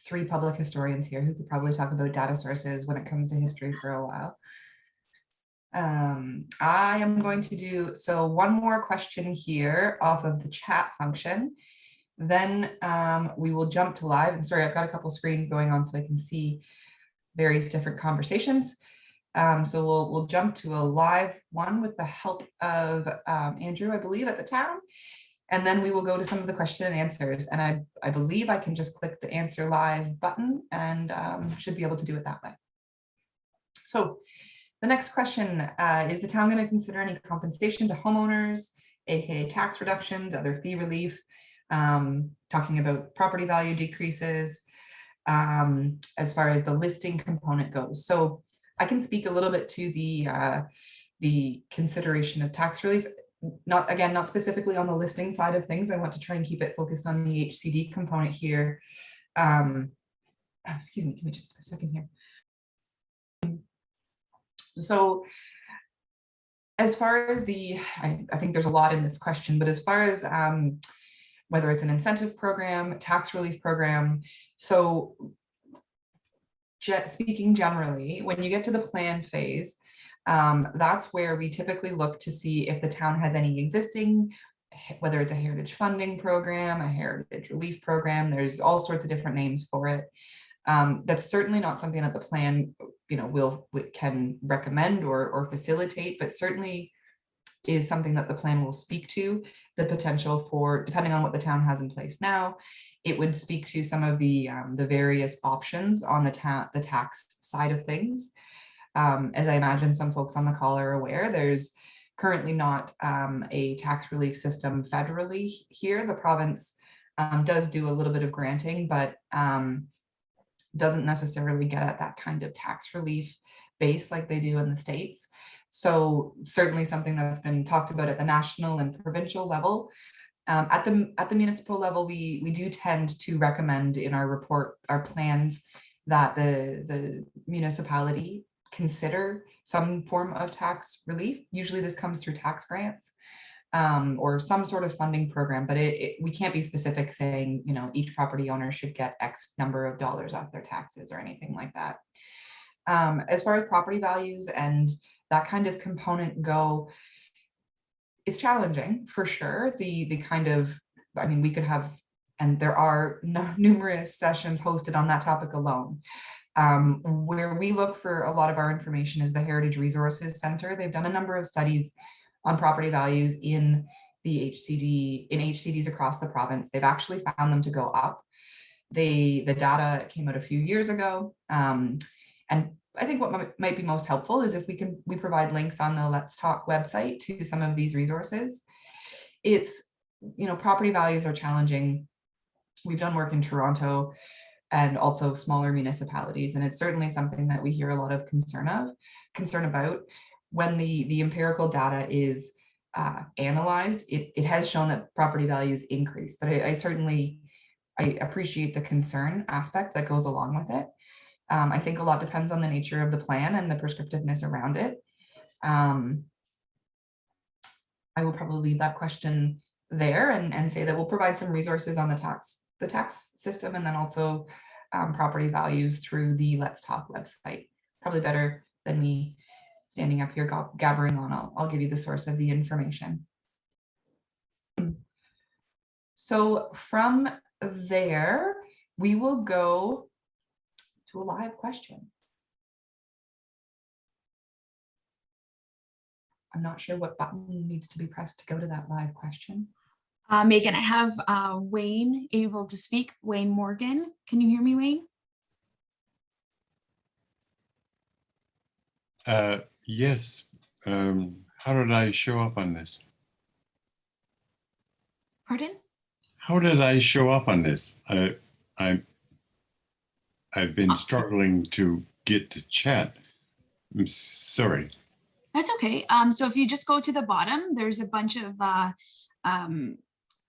three public historians here who could probably talk about data sources when it comes to history for a while. I am going to do, so one more question here off of the chat function. Then we will jump to live. And sorry, I've got a couple screens going on so I can see various different conversations. So we'll jump to a live one with the help of Andrew, I believe, at the town. And then we will go to some of the question and answers. And I believe I can just click the answer live button and should be able to do it that way. So the next question, is the town going to consider any compensation to homeowners, aka tax reductions, other fee relief, talking about property value decreases, as far as the listing component goes? So I can speak a little bit to the consideration of tax relief. Not specifically on the listing side of things. I want to try and keep it focused on the HCD component here. Excuse me, give me just a second here. So as far as I think there's a lot in this question, but as far as whether it's an incentive program, tax relief program, so speaking generally, when you get to the plan phase, that's where we typically look to see if the town has any existing, whether it's a heritage funding program, a heritage relief program, there's all sorts of different names for it. That's certainly not something that the plan, can recommend or facilitate, but certainly is something that the plan will speak to, the potential for, depending on what the town has in place now, it would speak to some of the various options on the tax side of things. As I imagine some folks on the call are aware, there's currently not a tax relief system federally here. The province does do a little bit of granting, but doesn't necessarily get at that kind of tax relief base like they do in the States. So certainly something that's been talked about at the national and provincial level. At the municipal level, we do tend to recommend in our report, our plans, that the municipality consider some form of tax relief. Usually this comes through tax grants or some sort of funding program, but we can't be specific saying, each property owner should get X number of dollars off their taxes or anything like that. As far as property values and that kind of component go, it's challenging for sure. The kind of, we could have, and there are numerous sessions hosted on that topic alone. Where we look for a lot of our information is the Heritage Resources Center. They've done a number of studies on property values in the HCDs across the province. They've actually found them to go up. The data came out a few years ago. And I think what might be most helpful is if we provide links on the Let's Talk website to some of these resources. It's, property values are challenging. We've done work in Toronto. and also smaller municipalities. And it's certainly something that we hear a lot of concern about. When the empirical data is analyzed, it has shown that property values increase, but I certainly appreciate the concern aspect that goes along with it. I think a lot depends on the nature of the plan and the prescriptiveness around it. I will probably leave that question there and say that we'll provide some resources on the tax system, and then also property values through the Let's Talk website. Probably better than me standing up here gabbering on. I'll give you the source of the information. So from there, we will go to a live question. I'm not sure what button needs to be pressed to go to that live question. Megan, I have Wayne able to speak. Wayne Morgan. Can you hear me, Wayne? Yes. How did I show up on this? Pardon? How did I show up on this? I've been struggling to get to chat. I'm sorry. That's okay. So if you just go to the bottom, there's a bunch of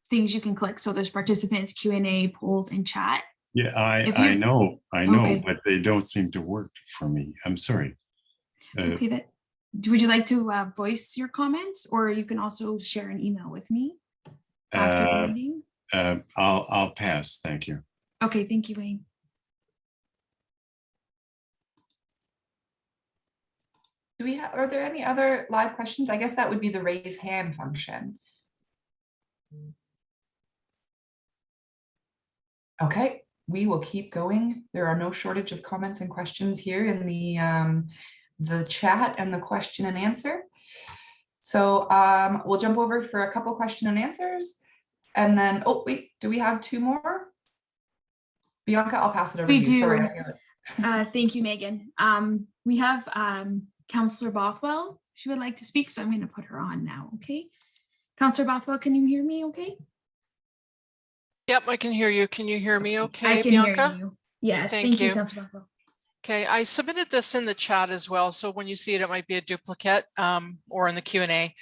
things you can click. So there's participants, Q&A, polls, and chat. Yeah, I know, Okay. but they don't seem to work for me. I'm sorry. Okay, would you like to voice your comments, or you can also share an email with me after the meeting? I'll pass. Thank you. Okay, thank you, Wayne. Are there any other live questions? I guess that would be the raise hand function. Okay, we will keep going. There are no shortage of comments and questions here in the chat and the question and answer. So we'll jump over for a couple question and answers. And then, oh wait, do we have two more? Bianca, I'll pass it over to you. We do. Sorry. Thank you, Megan. We have Councillor Bothwell. She would like to speak, so I'm going to put her on now, okay? Councillor Bothwell, can you hear me okay? Yep, I can hear you. Can you hear me okay, I can Bianca? hear you. Yes, Thank thank you, you. Councillor Bothwell. Okay, I submitted this in the chat as well, so when you see it, it might be a duplicate or in the Q&A.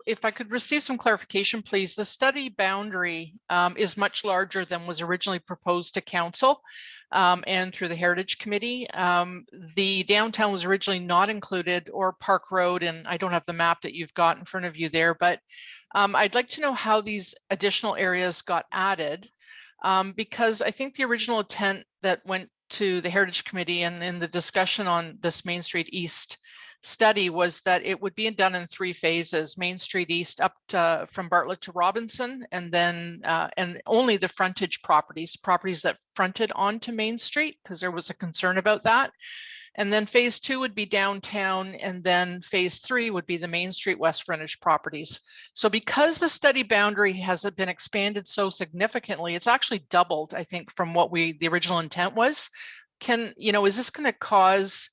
If I could receive some clarification, please. The study boundary is much larger than was originally proposed to council and through the Heritage Committee. The downtown was originally not included, or Park Road, and I don't have the map that you've got in front of you there, but I'd like to know how these additional areas got added, because I think the original intent that went to the Heritage Committee and in the discussion on this Main Street East study was that it would be done in 3 phases: Main Street East up to, from Bartlett to Robinson, and then and only the frontage properties that fronted onto Main Street, because there was a concern about that. And then phase 2 would be downtown, and then phase 3 would be the Main Street West frontage properties. So because the study boundary has been expanded so significantly, it's actually doubled, I think, from what the original intent was. Is this going to cause,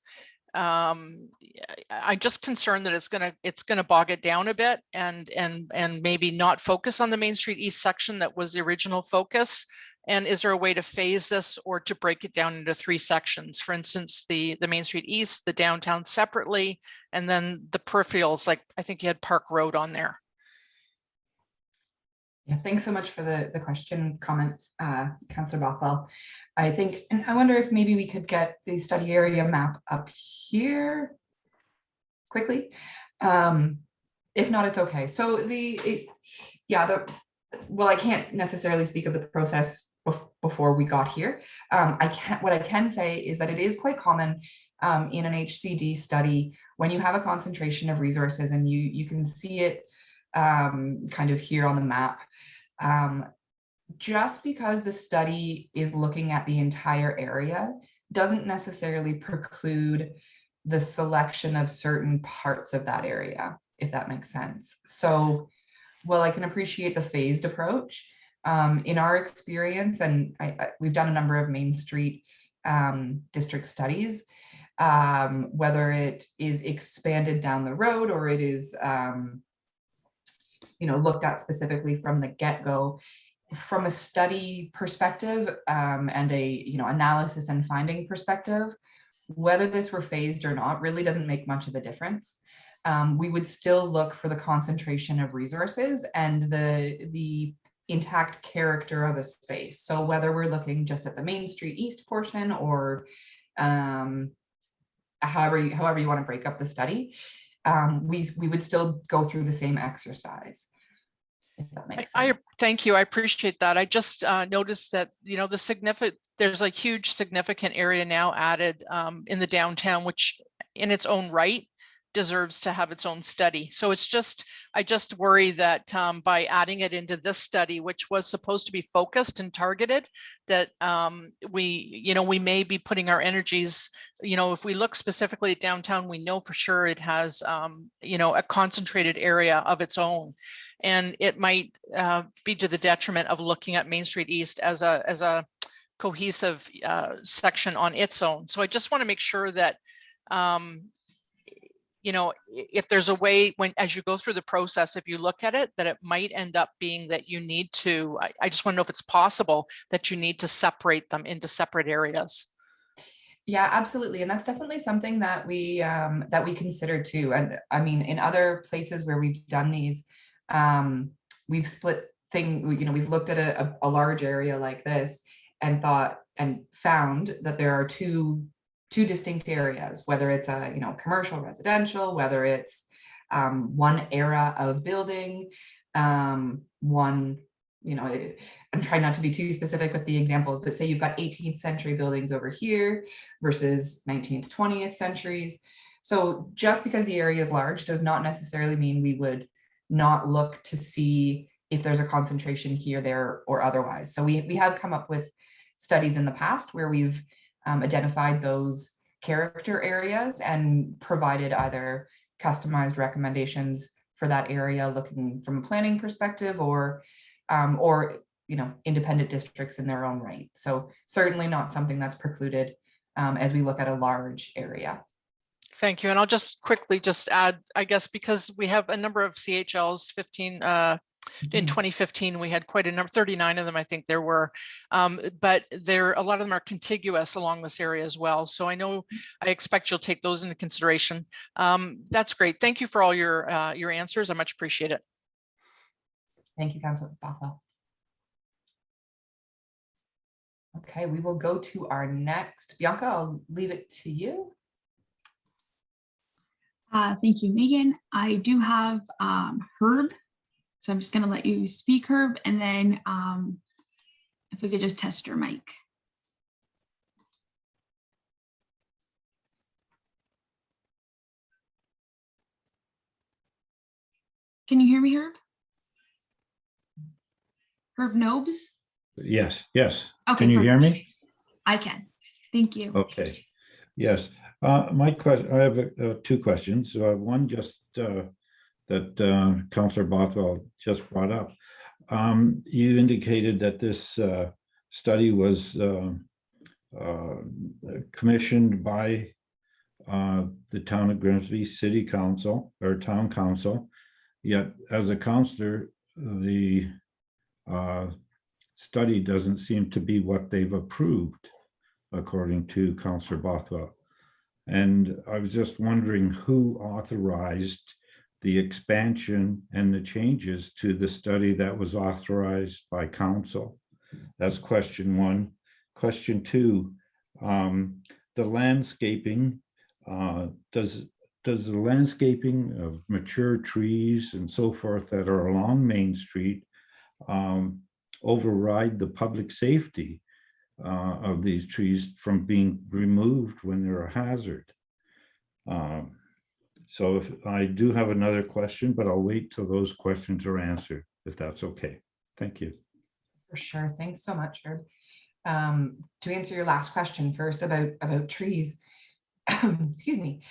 I'm just concerned that it's going to bog it down a bit and maybe not focus on the Main Street East section that was the original focus. And is there a way to phase this or to break it down into 3 sections? For instance, the Main Street East, the downtown separately, and then the peripherals, like I think you had Park Road on there. Yeah, thanks so much for the question, comment, Councillor Bothwell. I think, and I wonder if maybe we could get the study area map up here quickly. If not, it's okay. So well, I can't necessarily speak of the process before we got here. What I can say is that it is quite common in an HCD study when you have a concentration of resources, and you can see it kind of here on the map. Just because the study is looking at the entire area doesn't necessarily preclude the selection of certain parts of that area, if that makes sense. So, well, I can appreciate the phased approach. In our experience, and we've done a number of Main Street district studies, whether it is expanded down the road or it is looked at specifically from the get-go, from a study perspective and a analysis and finding perspective, whether this were phased or not really doesn't make much of a difference. We would still look for the concentration of resources and the intact character of a space. So whether we're looking just at the Main Street East portion or however you want to break up the study, we would still go through the same exercise. If that makes sense. Thank you. I appreciate that. I just noticed that, there's a huge significant area now added in the downtown, which in its own right deserves to have its own study. So I just worry that by adding it into this study, which was supposed to be focused and targeted, that we may be putting our energies, if we look specifically at downtown, we know for sure it has, a concentrated area of its own. And it might be to the detriment of looking at Main Street East as a cohesive section on its own. So I just want to make sure that, if there's a way as you go through the process, if you look at it, that it might end up being that you need to, I just want to know if it's possible that you need to separate them into separate areas. Yeah, absolutely. And that's definitely something that we consider too. And I mean, in other places where we've done these, we've split we've looked at a large area like this and found that there are two distinct areas, whether it's a commercial, residential, whether it's one era of building, one, I'm trying not to be too specific with the examples, but say you've got 18th century buildings over here versus 19th, 20th centuries. So just because the area is large does not necessarily mean we would not look to see if there's a concentration here, there, or otherwise. So we have come up with studies in the past where we've identified those character areas and provided either customized recommendations for that area, looking from a planning perspective, or independent districts in their own right. So certainly not something that's precluded as we look at a large area. Thank you. And I'll just quickly add, I guess, because we have a number of CHLs, 15 in 2015, we had quite a number, 39 of them, I think there were, but a lot of them are contiguous along this area as well. So I expect you'll take those into consideration. That's great. Thank you for all your answers. I much appreciate it. Thank you, Councillor Bothwell. Okay, we will go to our next. Bianca, I'll leave it to you. Thank you, Megan. I do have Herb. So I'm just going to let you speak, Herb, and then if we could just test your mic. Can you hear me, Herb? Herb Nobes? Yes. Okay, can you hear me? I can. Thank you. Okay. Yes. My question, I have two questions. One just that Councillor Bothwell just brought up. You indicated that this study was commissioned by the town of Grimsby City Council or Town Council, yet as a councillor, the study doesn't seem to be what they've approved, according to Councillor Bothwell. And I was just wondering who authorized the expansion and the changes to the study that was authorized by council. That's question one. Question two, the landscaping, does the landscaping of mature trees and so forth that are along Main Street override the public safety of these trees from being removed when they're a hazard? So if I do have another question, but I'll wait till those questions are answered, if that's okay. Thank you. For sure. Thanks so much, Herb. To answer your last question first about trees, excuse me.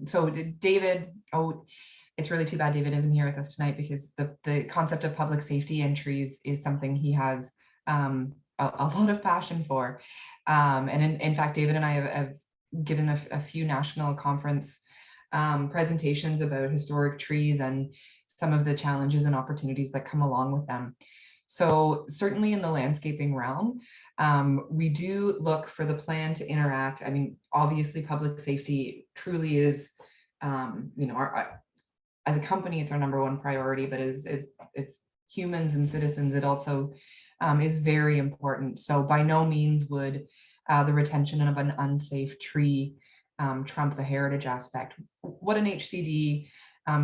So David, it's really too bad David isn't here with us tonight, because the concept of public safety and trees is something he has a lot of passion for. And in fact, David and I have given a few national conference presentations about historic trees and some of the challenges and opportunities that come along with them. So certainly in the landscaping realm, we do look for the plan to interact. I mean, obviously, public safety truly is, you know, as a company, it's our number one priority, but as humans and citizens, it also is very important. So by no means would the retention of an unsafe tree trump the heritage aspect. What an HCD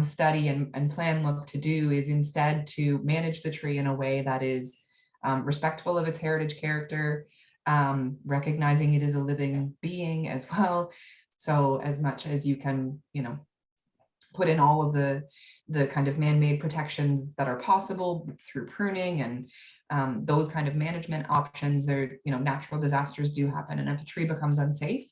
study and plan look to do is instead to manage the tree in a way that is respectful of its heritage character, recognizing it is a living being as well. So as much as you can, you know, put in all of the kind of man-made protections that are possible through pruning and those kind of management options. There, you know, natural disasters do happen, and if a tree becomes unsafe,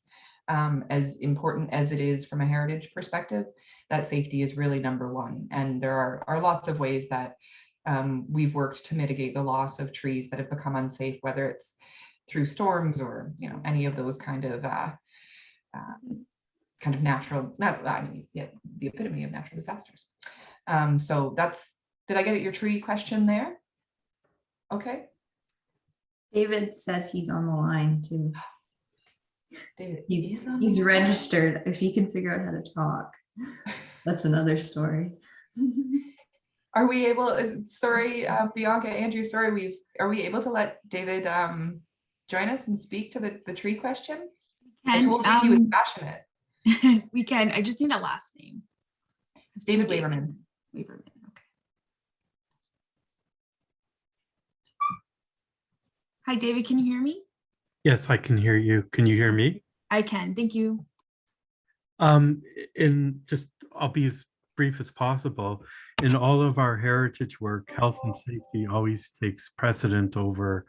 as important as it is from a heritage perspective, that safety is really number one. And there are lots of ways that we've worked to mitigate the loss of trees that have become unsafe, whether it's through storms or, you know, any of those kind of natural, the epitome of natural disasters. So that's, did I get at your tree question there? Okay. David says he's on the line too. David, He's registered. If he can figure out how to talk, that's another story. Are we able, sorry, Bianca, Andrew, sorry, are we able to let David join us and speak to the tree question? I told you he was passionate. We can. I just need a last name. It's David Waverman. Waverman. Okay. Hi, David. Can you hear me? Yes, I can hear you. Can you hear me? I can. Thank you. I'll be as brief as possible. In all of our heritage work, health and safety always takes precedent over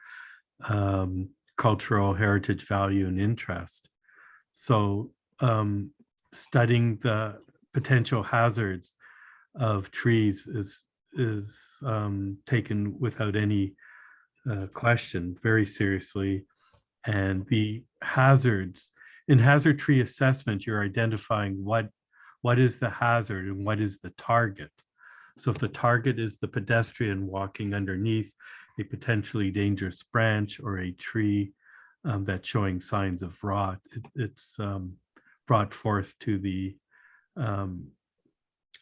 cultural heritage value and interest. So studying the potential hazards of trees is taken without any question very seriously. And the hazards, in hazard tree assessment, you're identifying what is the hazard and what is the target. So if the target is the pedestrian walking underneath a potentially dangerous branch or a tree that's showing signs of rot, it's brought forth to the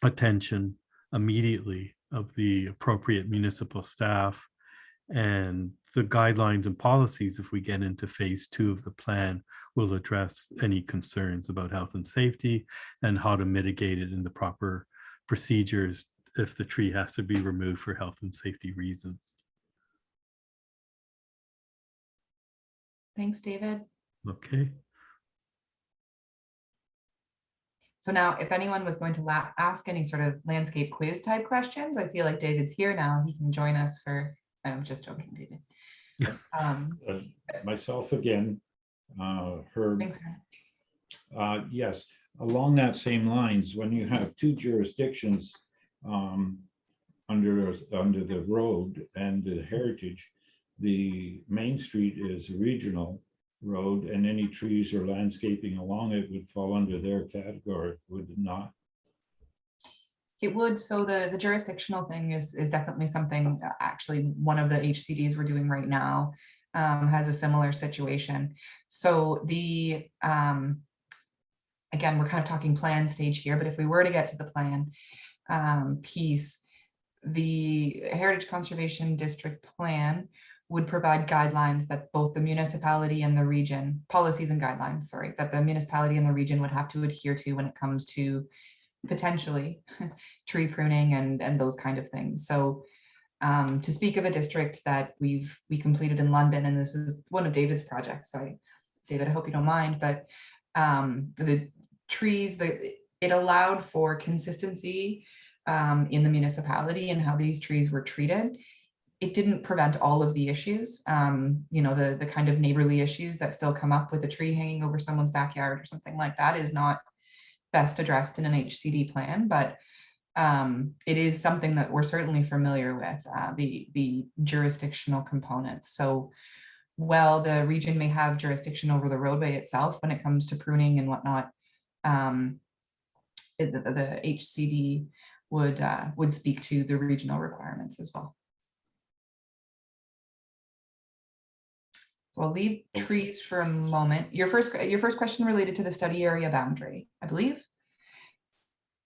attention immediately of the appropriate municipal staff, and the guidelines and policies, if we get into phase 2 of the plan, will address any concerns about health and safety and how to mitigate it in the proper procedures if the tree has to be removed for health and safety reasons. Thanks, David. Okay. So now if anyone was going to ask any sort of landscape quiz type questions, I feel like David's here now. He can join us for, I'm just joking, David. Myself again, Herb. Thanks, Herb. Yes, along that same lines, when you have two jurisdictions under the road and the heritage, the main street is a regional road, and any trees or landscaping along it would fall under their category, would it not? It would. So the jurisdictional thing is definitely something, actually one of the HCDs we're doing right now has a similar situation. So the, again, we're kind of talking plan stage here, but if we were to get to the plan piece, the Heritage Conservation District Plan would provide guidelines that both the municipality and the region, policies and guidelines, sorry, that the municipality and the region would have to adhere to when it comes to potentially tree pruning and those kind of things. So to speak of a district that we completed in London, and this is one of David's projects, so David, I hope you don't mind, but the trees, it allowed for consistency in the municipality and how these trees were treated. It didn't prevent all of the issues, you know, the kind of neighborly issues that still come up with a tree hanging over someone's backyard or something like that is not best addressed in an HCD plan, but it is something that we're certainly familiar with, the jurisdictional components. So while the region may have jurisdiction over the roadway itself when it comes to pruning and whatnot, the HCD would speak to the regional requirements as well. So I'll leave trees for a moment. Your first question related to the study area boundary, I believe.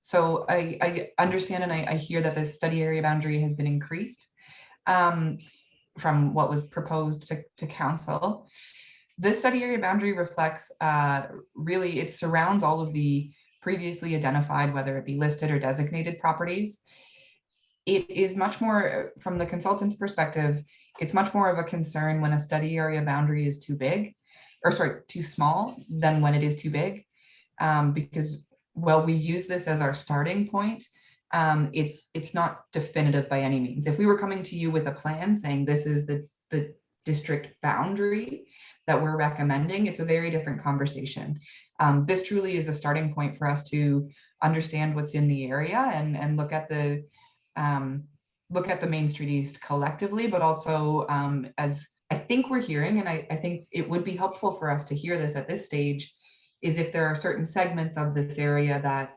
So I understand and I hear that the study area boundary has been increased from what was proposed to council. This study area boundary reflects really, it surrounds all of the previously identified, whether it be listed or designated properties. It is much more, from the consultant's perspective, it's much more of a concern when a study area boundary is too big, or sorry, too small than when it is too big. Because while we use this as our starting point, it's not definitive by any means. If we were coming to you with a plan saying this is the district boundary that we're recommending, it's a very different conversation. This truly is a starting point for us to understand what's in the area and look at the Main Street East collectively, but also as I think we're hearing, and I think it would be helpful for us to hear this at this stage, is if there are certain segments of this area that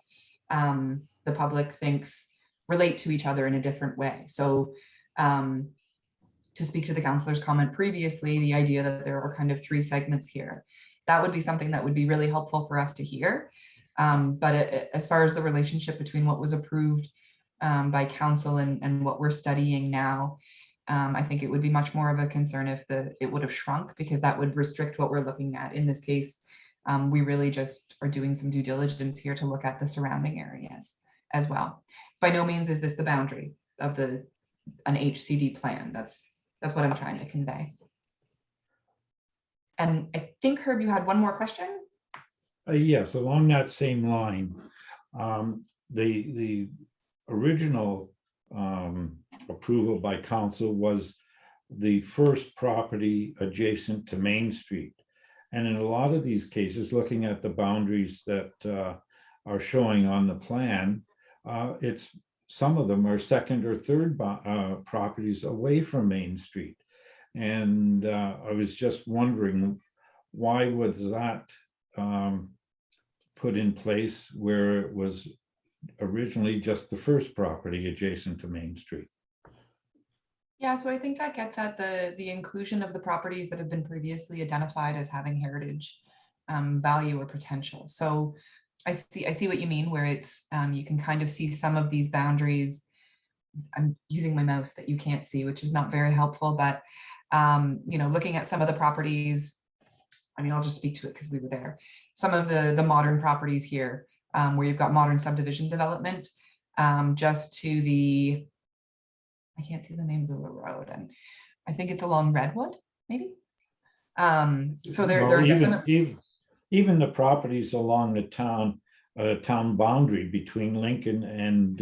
the public thinks relate to each other in a different way. So to speak to the councillor's comment previously, the idea that there are kind of 3 segments here, that would be something that would be really helpful for us to hear. But as far as the relationship between what was approved by council and what we're studying now, I think it would be much more of a concern if it would have shrunk, because that would restrict what we're looking at. In this case, we really just are doing some due diligence here to look at the surrounding areas as well. By no means is this the boundary of an HCD plan. That's what I'm trying to convey. And I think, Herb, you had one more question? Yes, along that same line, the original approval by council was the first property adjacent to Main Street. And in a lot of these cases, looking at the boundaries that are showing on the plan, some of them are second or third properties away from Main Street. And I was just wondering, why was that put in place where it was originally just the first property adjacent to Main Street? Yeah, so I think that gets at the inclusion of the properties that have been previously identified as having heritage value or potential. So I see what you mean, where it's you can kind of see some of these boundaries. I'm using my mouse that you can't see, which is not very helpful, but looking at some of the properties, I mean, I'll just speak to it because we were there. Some of the modern properties here, where you've got modern subdivision development, just to the, I can't see the names of the road, and I think it's along Redwood, maybe. So they're even the properties along the town boundary between Lincoln and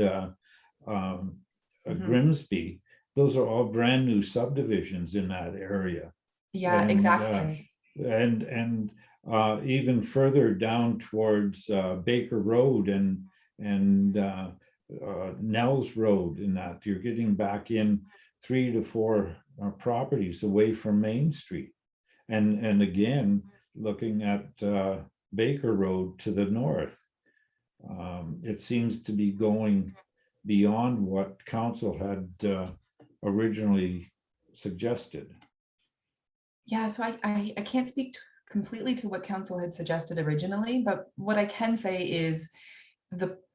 Grimsby, those are all brand new subdivisions in that area. Yeah, and, exactly. And even further down towards Baker Road and Nels Road, in that you're getting back in 3 to 4 properties away from Main Street. And again, looking at Baker Road to the north, it seems to be going beyond what council had originally suggested. Yeah, so I can't speak completely to what council had suggested originally, but what I can say is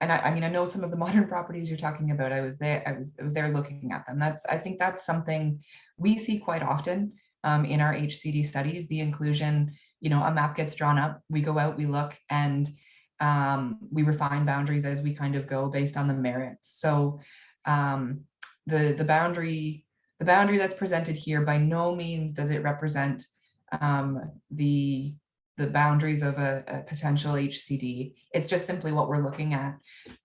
I mean, I know some of the modern properties you're talking about. I was there looking at them. I think that's something we see quite often in our HCD studies, the inclusion, a map gets drawn up, we go out, we look, and we refine boundaries as we kind of go based on the merits. So the boundary that's presented here, by no means does it represent the boundaries of a potential HCD. It's just simply what we're looking at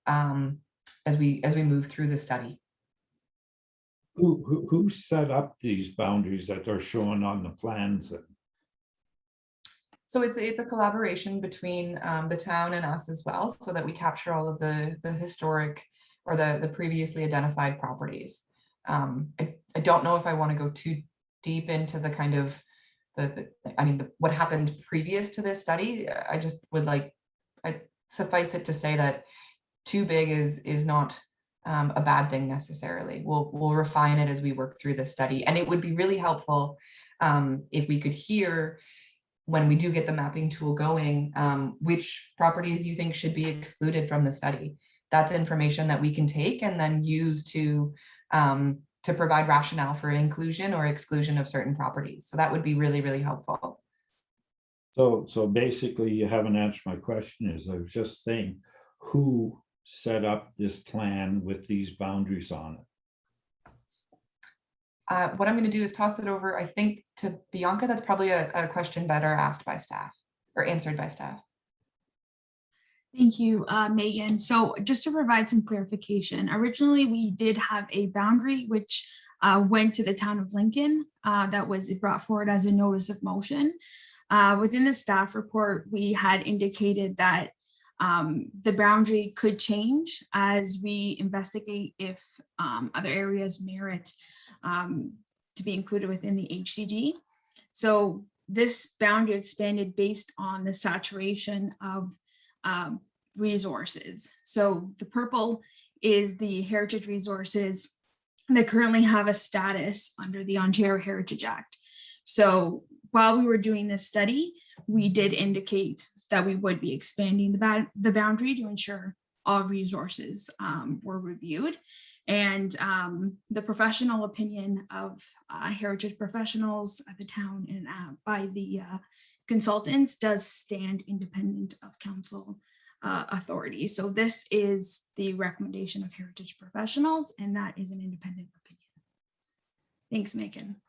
as we move through the study. Who set up these boundaries that are shown on the plans? So it's a collaboration between the town and us as well, so that we capture all of the historic or the previously identified properties. I don't know if I want to go too deep into the kind of what happened previous to this study. I just would suffice it to say that too big is not a bad thing necessarily. We'll refine it as we work through the study, and it would be really helpful if we could hear, when we do get the mapping tool going, which properties you think should be excluded from the study. That's information that we can take and then use to provide rationale for inclusion or exclusion of certain properties. So that would be really, really helpful. So basically you haven't answered my question. Is I was just saying, who set up this plan with these boundaries on it? What I'm going to do is toss it over, I think, to Bianca. That's probably a question better asked by staff or answered by staff. Thank you, Megan. So just to provide some clarification, originally we did have a boundary which went to the town of Lincoln that was brought forward as a notice of motion. Within the staff report, we had indicated that the boundary could change as we investigate if other areas merit to be included within the HCD. So this boundary expanded based on the saturation of resources. So the purple is the heritage resources that currently have a status under the Ontario Heritage Act. So while we were doing this study, we did indicate that we would be expanding the boundary to ensure all resources were reviewed. And the professional opinion of heritage professionals at the town and by the consultants does stand independent of council authority. So this is the recommendation of heritage professionals, and that is an independent opinion. Thanks, Megan.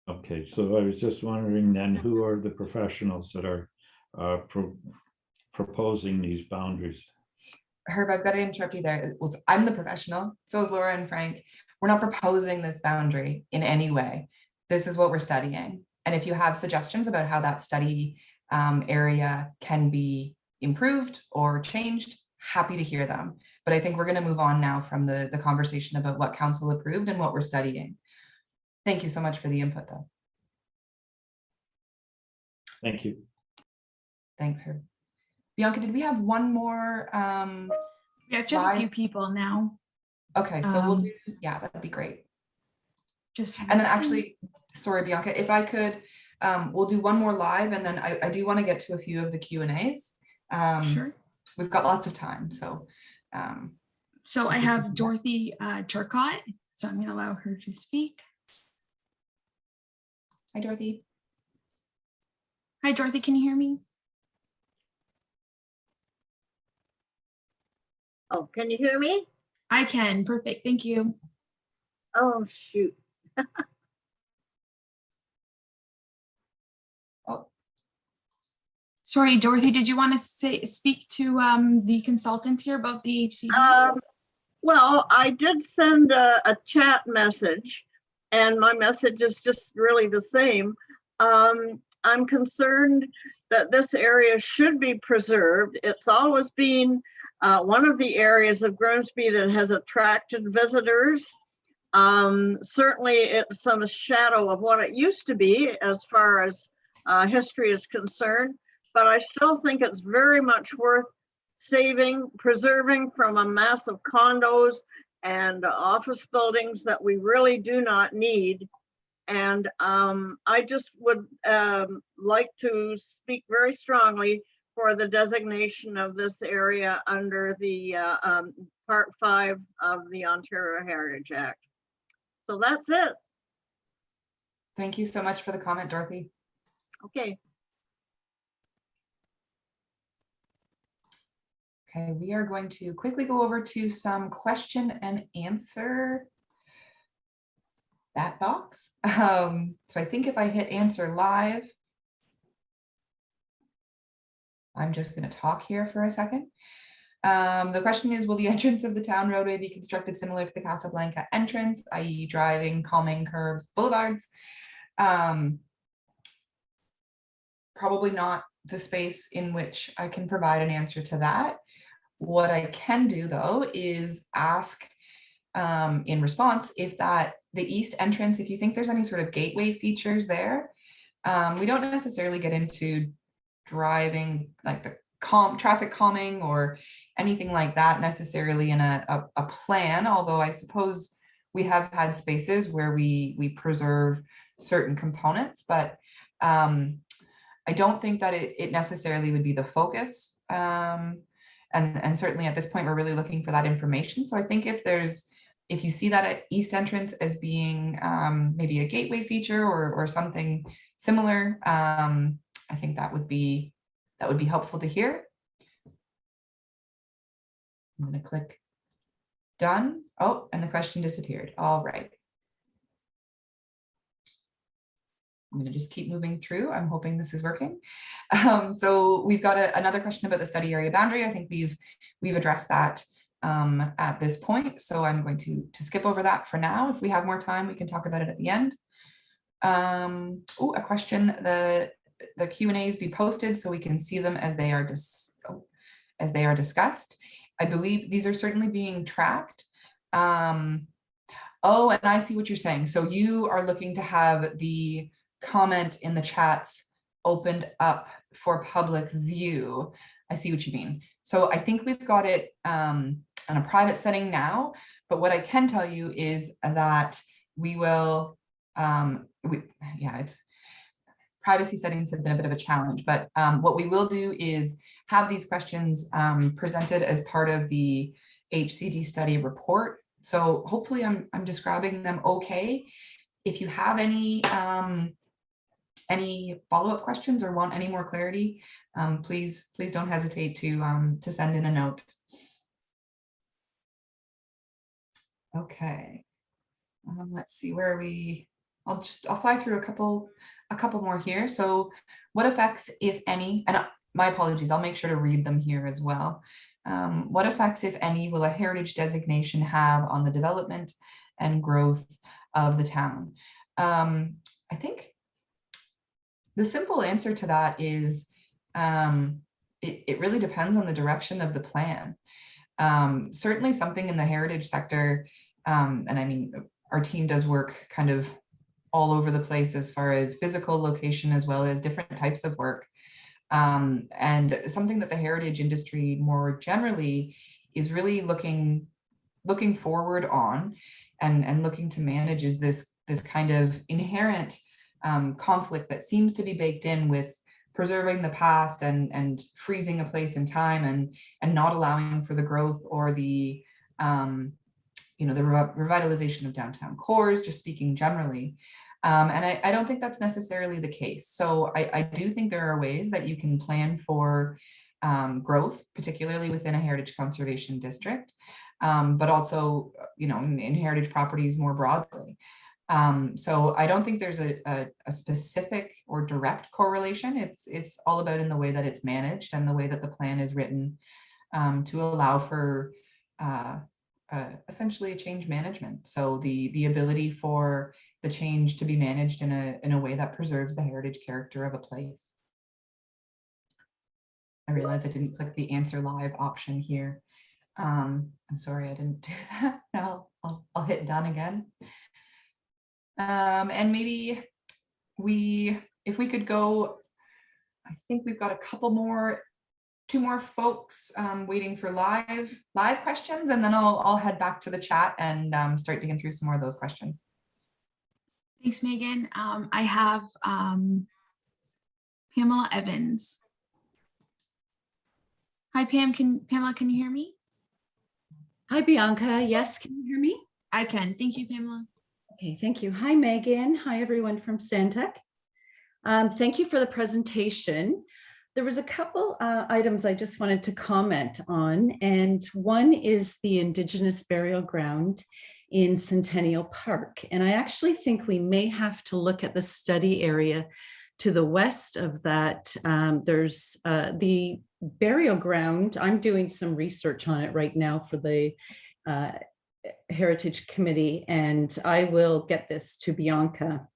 Okay, so I was just wondering then, who are the professionals that are proposing these boundaries? Herb, I've got to interrupt you there. Well, I'm the professional, so is Laura and Frank. We're not proposing this boundary in any way. This is what we're studying. And if you have suggestions about how that study area can be improved or changed, happy to hear them. But I think we're going to move on now from the conversation about what council approved and what we're studying. Thank you so much for the input, though. Thank you. Thanks, Herb. Bianca, did we have one more? We actually have a few people now. Okay, so we'll do, yeah, that'd be great. Just and then actually, sorry, Bianca, if I could, we'll do one more live, and then I do want to get to a few of the Q&As. Sure. We've got lots of time, so. So I have Dorothy Turcott, so I'm going to allow her to speak. Hi, Dorothy. Hi, Dorothy, can you hear me? Oh, can you hear me? I can, perfect, thank you. Oh, shoot. Oh. Sorry, Dorothy, did you want to speak to the consultant here about the HCD? Well, I did send a chat message, and my message is just really the same. I'm concerned that this area should be preserved. It's always been one of the areas of Grimsby that has attracted visitors. Certainly it's some shadow of what it used to be as far as history is concerned, but I still think it's very much worth saving, preserving from a mass of condos and office buildings that we really do not need. And I just would like to speak very strongly for the designation of this area under the Part 5 of the Ontario Heritage Act. So that's it. Thank you so much for the comment, Dorothy. Okay. Okay, we are going to quickly go over to some question and answer that box. So I think if I hit answer live, I'm just going to talk here for a second. The question is, will the entrance of the town roadway be constructed similar to the Casablanca entrance, i.e. driving, calming, curbs, boulevards? Probably not the space in which I can provide an answer to that. What I can do, though, is ask in response if the east entrance, if you think there's any sort of gateway features there. We don't necessarily get into driving, like the traffic calming or anything like that necessarily in a plan, although I suppose we have had spaces where we preserve certain components, but I don't think that it necessarily would be the focus. And certainly at this point, we're really looking for that information. So I think if you see that at East Entrance as being maybe a gateway feature or something similar, I think that would be helpful to hear. I'm going to click done. Oh, and the question disappeared. All right. I'm going to just keep moving through. I'm hoping this is working. So we've got another question about the study area boundary. I think we've addressed that at this point. So I'm going to skip over that for now. If we have more time, we can talk about it at the end. Oh, a question. The Q&As be posted so we can see them as they are discussed. I believe these are certainly being tracked. Oh, and I see what you're saying. So you are looking to have the comment in the chats opened up for public view. I see what you mean. So I think we've got it on a private setting now, but what I can tell you is that we will, it's privacy settings have been a bit of a challenge, but what we will do is have these questions presented as part of the HCD study report. So hopefully I'm describing them okay. If you have any follow-up questions or want any more clarity, please don't hesitate to send in a note. Okay, let's see, where are we? I'll fly through a couple more here. So what effects, if any, and my apologies, I'll make sure to read them here as well. What effects, if any, will a heritage designation have on the development and growth of the town? I think the simple answer to that is it really depends on the direction of the plan. Certainly something in the heritage sector, and I mean, our team does work kind of all over the place as far as physical location as well as different types of work. And something that the heritage industry more generally is really looking forward on and looking to manage is this kind of inherent conflict that seems to be baked in with preserving the past and freezing a place in time and not allowing for the growth or the the revitalization of downtown cores, just speaking generally. And I don't think that's necessarily the case. So I do think there are ways that you can plan for growth, particularly within a heritage conservation district, but also, in heritage properties more broadly. So I don't think there's a specific or direct correlation. It's all about in the way that it's managed and the way that the plan is written to allow for essentially a change management. So the ability for the change to be managed in a way that preserves the heritage character of a place. I realize I didn't click the answer live option here. I'm sorry, I didn't do that. Now I'll hit done again. And maybe if we could go, I think we've got two more folks waiting for live questions, and then I'll head back to the chat and start digging through some more of those questions. Thanks, Megan. I have Pamela Evans. Hi, Pamela, can you hear me? Hi, Bianca. Yes, can you hear me? I can. Thank you, Pamela. Okay, thank you. Hi, Megan. Hi, everyone from Stantec. Thank you for the presentation. There was a couple items I just wanted to comment on, and one is the Indigenous burial ground in Centennial Park. And I actually think we may have to look at the study area to the west of that. There's the burial ground. I'm doing some research on it right now for the Heritage Committee, and I will get this to Bianca.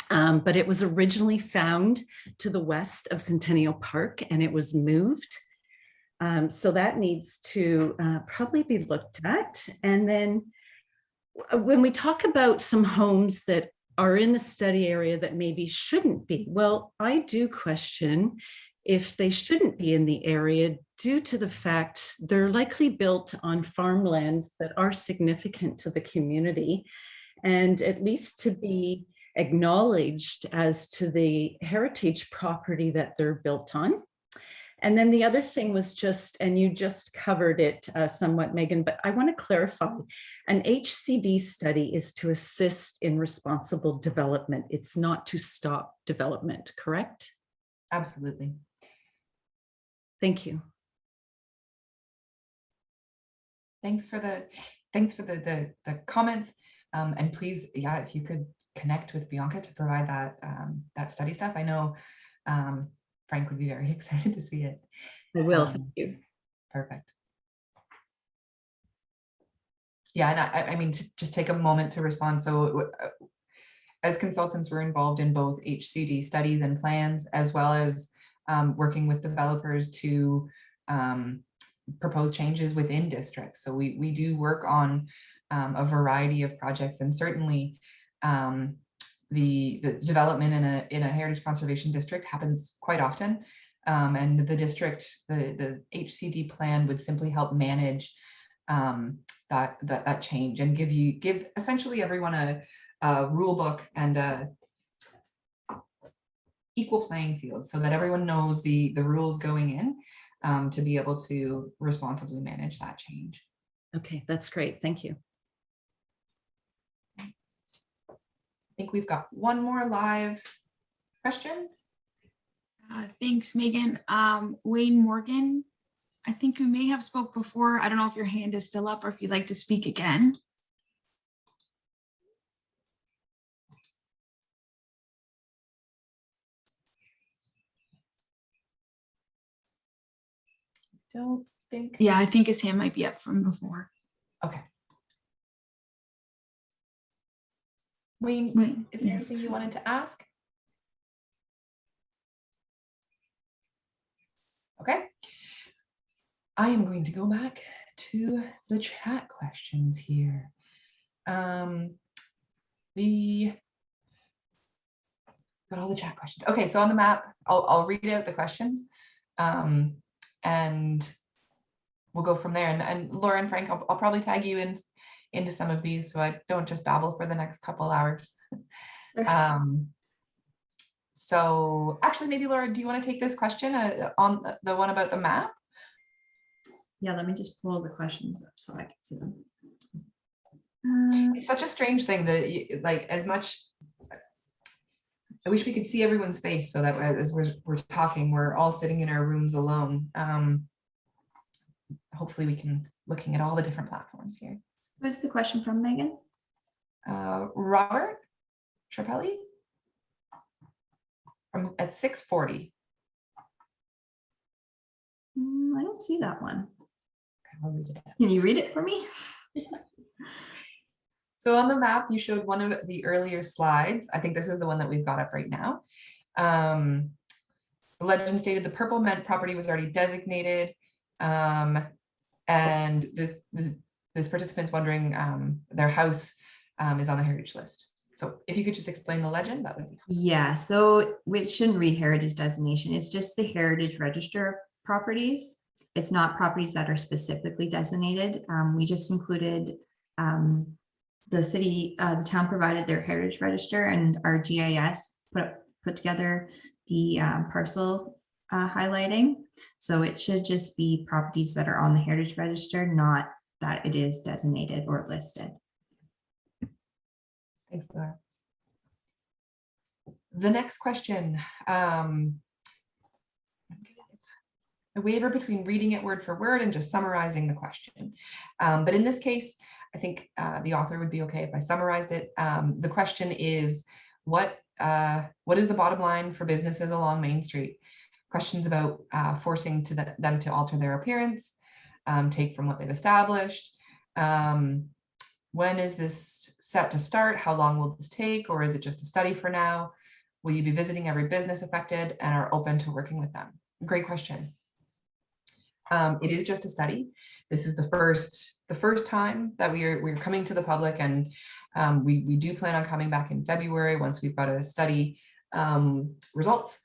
But it was originally found to the west of Centennial Park, and it was moved. So that needs to probably be looked at. And then when we talk about some homes that are in the study area that maybe shouldn't be, well, I do question if they shouldn't be in the area due to the fact they're likely built on farmlands that are significant to the community. And at least to be acknowledged as to the heritage property that they're built on. And then the other thing was just, and you just covered it somewhat, Megan, but I want to clarify, an HCD study is to assist in responsible development. It's not to stop development, correct? Absolutely. Thank you. Thanks for the comments. And please, yeah, if you could connect with Bianca to provide that that study stuff. I know Frank would be very excited to see it. I will, thank you. Perfect. Yeah, and I mean, to just take a moment to respond. So as consultants, we're involved in both HCD studies and plans, as well as working with developers to propose changes within districts. So we do work on a variety of projects, and certainly the development in a heritage conservation district happens quite often. And the district, the HCD plan would simply help manage that change and give essentially everyone a rule book and a equal playing field, so that everyone knows the rules going in to be able to responsibly manage that change. Okay, that's great. Thank you. I think we've got one more live question. Thanks, Megan. Wayne Morgan, I think you may have spoke before. I don't know if your hand is still up or if you'd like to speak again. Don't think. Yeah, I think his hand might be up from before. Okay. Wayne, is there yeah. anything you wanted to ask? Okay. I am going to go back to the chat questions here. Got all the chat questions. Okay, so on the map, I'll read out the questions, and we'll go from there. And Laura and Frank, I'll probably tag you into some of these, so I don't just babble for the next couple hours. So actually, maybe Laura, do you want to take this question on the one about the map? Yeah, let me just pull the questions up so I can see them. It's such a strange thing that, like, as much, I wish we could see everyone's face, so that as we're talking, we're all sitting in our rooms alone. Hopefully we can, looking at all the different platforms here. Who's the question from, Megan? Robert Sharpelli from at 6:40. I don't see that one. Okay, I'll read it out. Can you read it for me? So on the map, you showed one of the earlier slides. I think this is the one that we've got up right now. The legend stated the purple meant property was already designated. And this participant's wondering their house is on the heritage list. So if you could just explain the legend, that would be. Yeah, so it shouldn't read heritage designation. It's just the heritage register properties. It's not properties that are specifically designated. We just included the city, the town provided their heritage register, and our GIS put together the parcel highlighting. So it should just be properties that are on the heritage register, not that it is designated or listed. Thanks, Laura. The next question. A waiver between reading it word for word and just summarizing the question. But in this case, I think the author would be okay if I summarized it. The question is, what is the bottom line for businesses along Main Street? Questions about forcing them to alter their appearance, take from what they've established. When is this set to start? How long will this take? Or is it just a study for now? Will you be visiting every business affected and are open to working with them? Great question. It is just a study. This is the first time that we're coming to the public, and we do plan on coming back in February once we've got a study results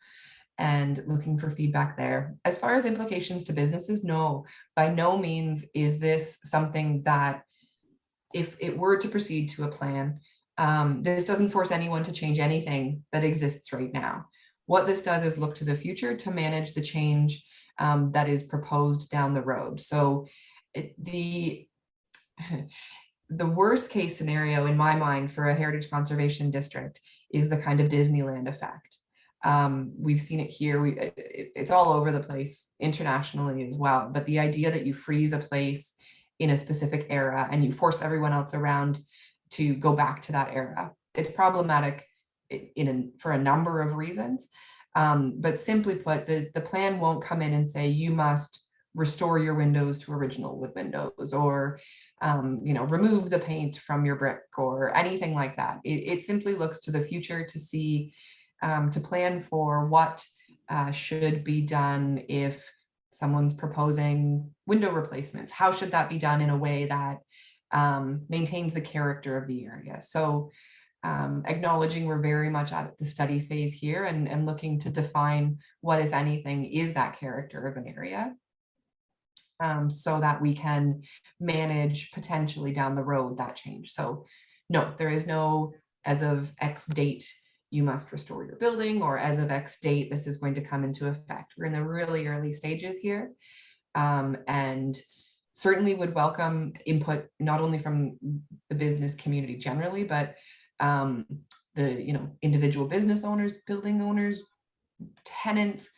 and looking for feedback there. As far as implications to businesses, no, by no means is this something that, if it were to proceed to a plan, This doesn't force anyone to change anything that exists right now. What this does is look to the future to manage the change that is proposed down the road. So the worst case scenario in my mind for a heritage conservation district is the kind of Disneyland effect. We've seen it here. It's all over the place internationally as well. But the idea that you freeze a place in a specific era and you force everyone else around to go back to that era, it's problematic for a number of reasons. But simply put, the plan won't come in and say you must restore your windows to original wood windows, or remove the paint from your brick or anything like that. It simply looks to the future to see, to plan for what should be done if someone's proposing window replacements. How should that be done in a way that maintains the character of the area? So acknowledging we're very much at the study phase here and looking to define what, if anything, is that character of an area, so that we can manage potentially down the road that change. So no, there is no as of X date you must restore your building, or as of X date this is going to come into effect. We're in the really early stages here, and certainly would welcome input not only from the business community generally, but the individual business owners, building owners, tenants,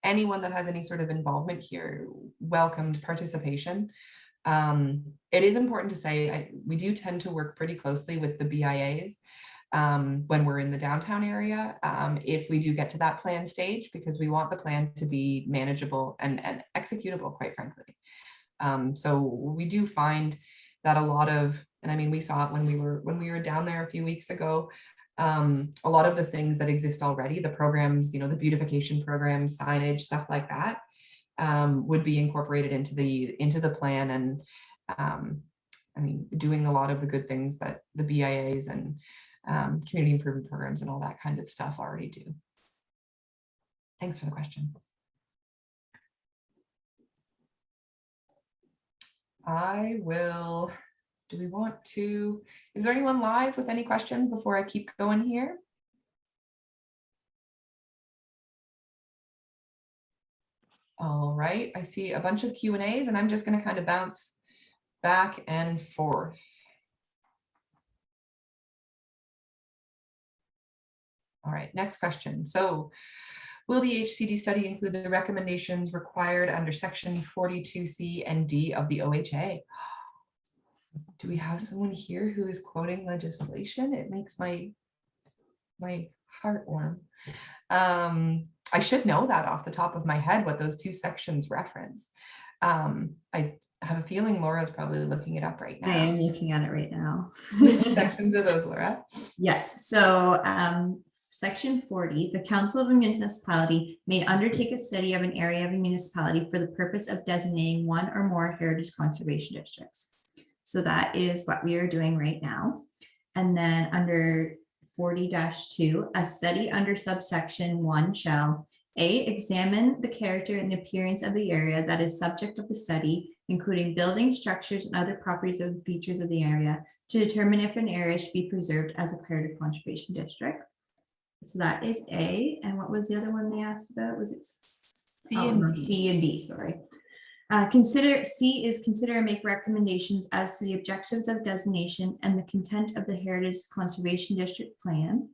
anyone that has any sort of involvement here, welcomed participation. It is important to say we do tend to work pretty closely with the BIAs when we're in the downtown area, if we do get to that plan stage, because we want the plan to be manageable and executable, quite frankly. So we do find that a lot of, and I mean, we saw it when we were down there a few weeks ago, a lot of the things that exist already, the programs, the beautification programs, signage, stuff like that, would be incorporated into the plan. And I mean, doing a lot of the good things that the BIAs and community improvement programs and all that kind of stuff already do. Thanks for the question. Do we want to, is there anyone live with any questions before I keep going here? All right, I see a bunch of Q&As and I'm just going to kind of bounce back and forth. All right, next question. So, will the HCD study include the recommendations required under section 42C and D of the OHA? Do we have someone here who is quoting legislation? It makes my heart warm. I should know that off the top of my head, what those two sections reference. I have a feeling Laura's probably looking it up right now. I am looking at it right now. Which sections are those, Laura? Yes, so section 40, the council of a municipality may undertake a study of an area of a municipality for the purpose of designating one or more heritage conservation districts. So that is what we are doing right now. And then under 40-2, a study under subsection 1 shall A, examine the character and the appearance of the area that is subject of the study, including buildings, structures, and other properties of the features of the area, to determine if an area should be preserved as a heritage conservation district. So that is A. And what was the other one they asked about? Was it C and D? Sorry. Consider and make recommendations as to the objectives of designation and the content of the Heritage Conservation District Plan.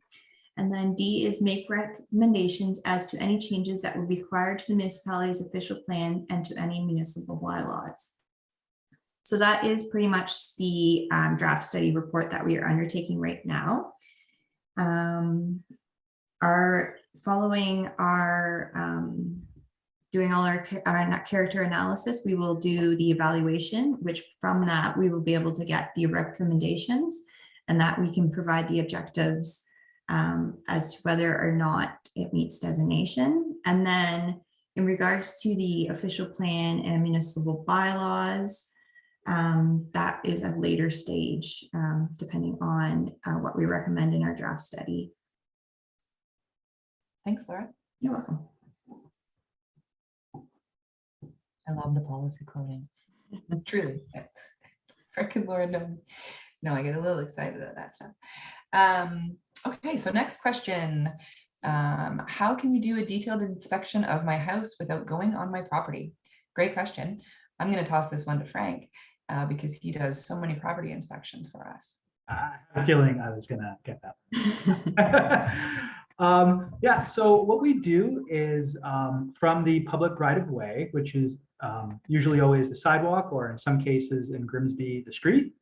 And then D is make recommendations as to any changes that would be required to the municipality's official plan and to any municipal bylaws. So that is pretty much the draft study report that we are undertaking right now. Doing all our character analysis, we will do the evaluation, which from that we will be able to get the recommendations, and that we can provide the objectives as to whether or not it meets designation. And then in regards to the official plan and municipal bylaws, that is a later stage, depending on what we recommend in our draft study. Thanks, Laura. You're welcome. I love the policy quotes. Truly. Frickin' Laura, no, I get a little excited about that stuff. Okay, so next question. How can you do a detailed inspection of my house without going on my property? Great question. I'm going to toss this one to Frank because he does so many property inspections for us. I have a feeling I was gonna get that. Yeah, so what we do is from the public right of way, which is usually always the sidewalk, or in some cases in Grimsby, the street.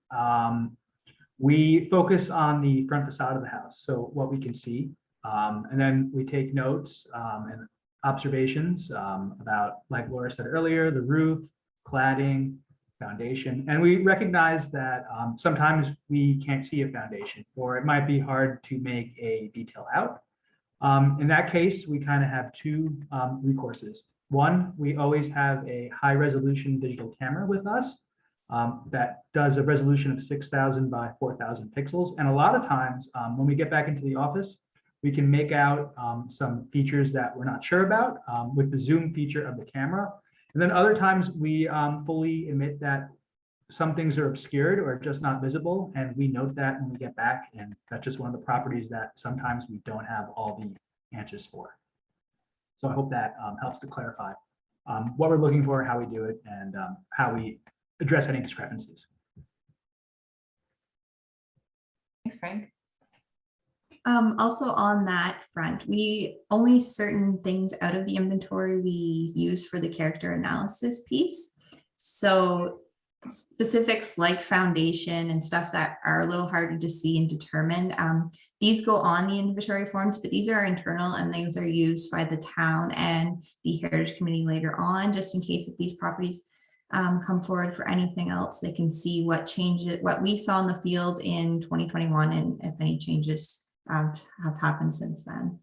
We focus on the front facade of the house, so what we can see. And then we take notes and observations about, like Laura said earlier, the roof, cladding, foundation. And we recognize that sometimes we can't see a foundation, or it might be hard to make a detail out. In that case, we kind of have two recourses. One, we always have a high resolution digital camera with us that does a resolution of 6,000 by 4,000 pixels. And a lot of times when we get back into the office, we can make out some features that we're not sure about with the zoom feature of the camera. And then other times we fully admit that some things are obscured or just not visible, and we note that when we get back. And that's just one of the properties that sometimes we don't have all the answers for. So I hope that helps to clarify what we're looking for, how we do it, and how we address any discrepancies. Thanks, Frank. Also on that front, only certain things out of the inventory we use for the character analysis piece. So specifics like foundation and stuff that are a little harder to see and determine, these go on the inventory forms, but these are internal and these are used by the town and the Heritage Committee later on, just in case if these properties come forward for anything else, they can see what changes, what we saw in the field in 2021, and if any changes have happened since then.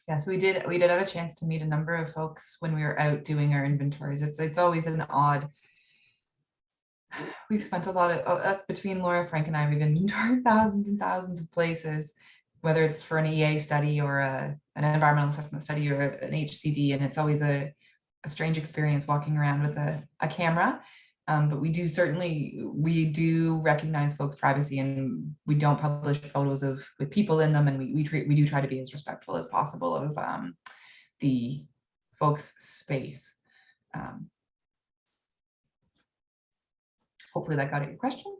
Yeah, so we did have a chance to meet a number of folks when we were out doing our inventories. It's always an odd. We've spent a lot of between Laura, Frank, and I. We've inventoried thousands and thousands of places, whether it's for an EA study or an environmental assessment study or an HCD, and it's always a strange experience walking around with a camera. But we do recognize folks' privacy, and we don't publish photos with people in them, and we do try to be as respectful as possible of the folks' space. Hopefully that got at your question.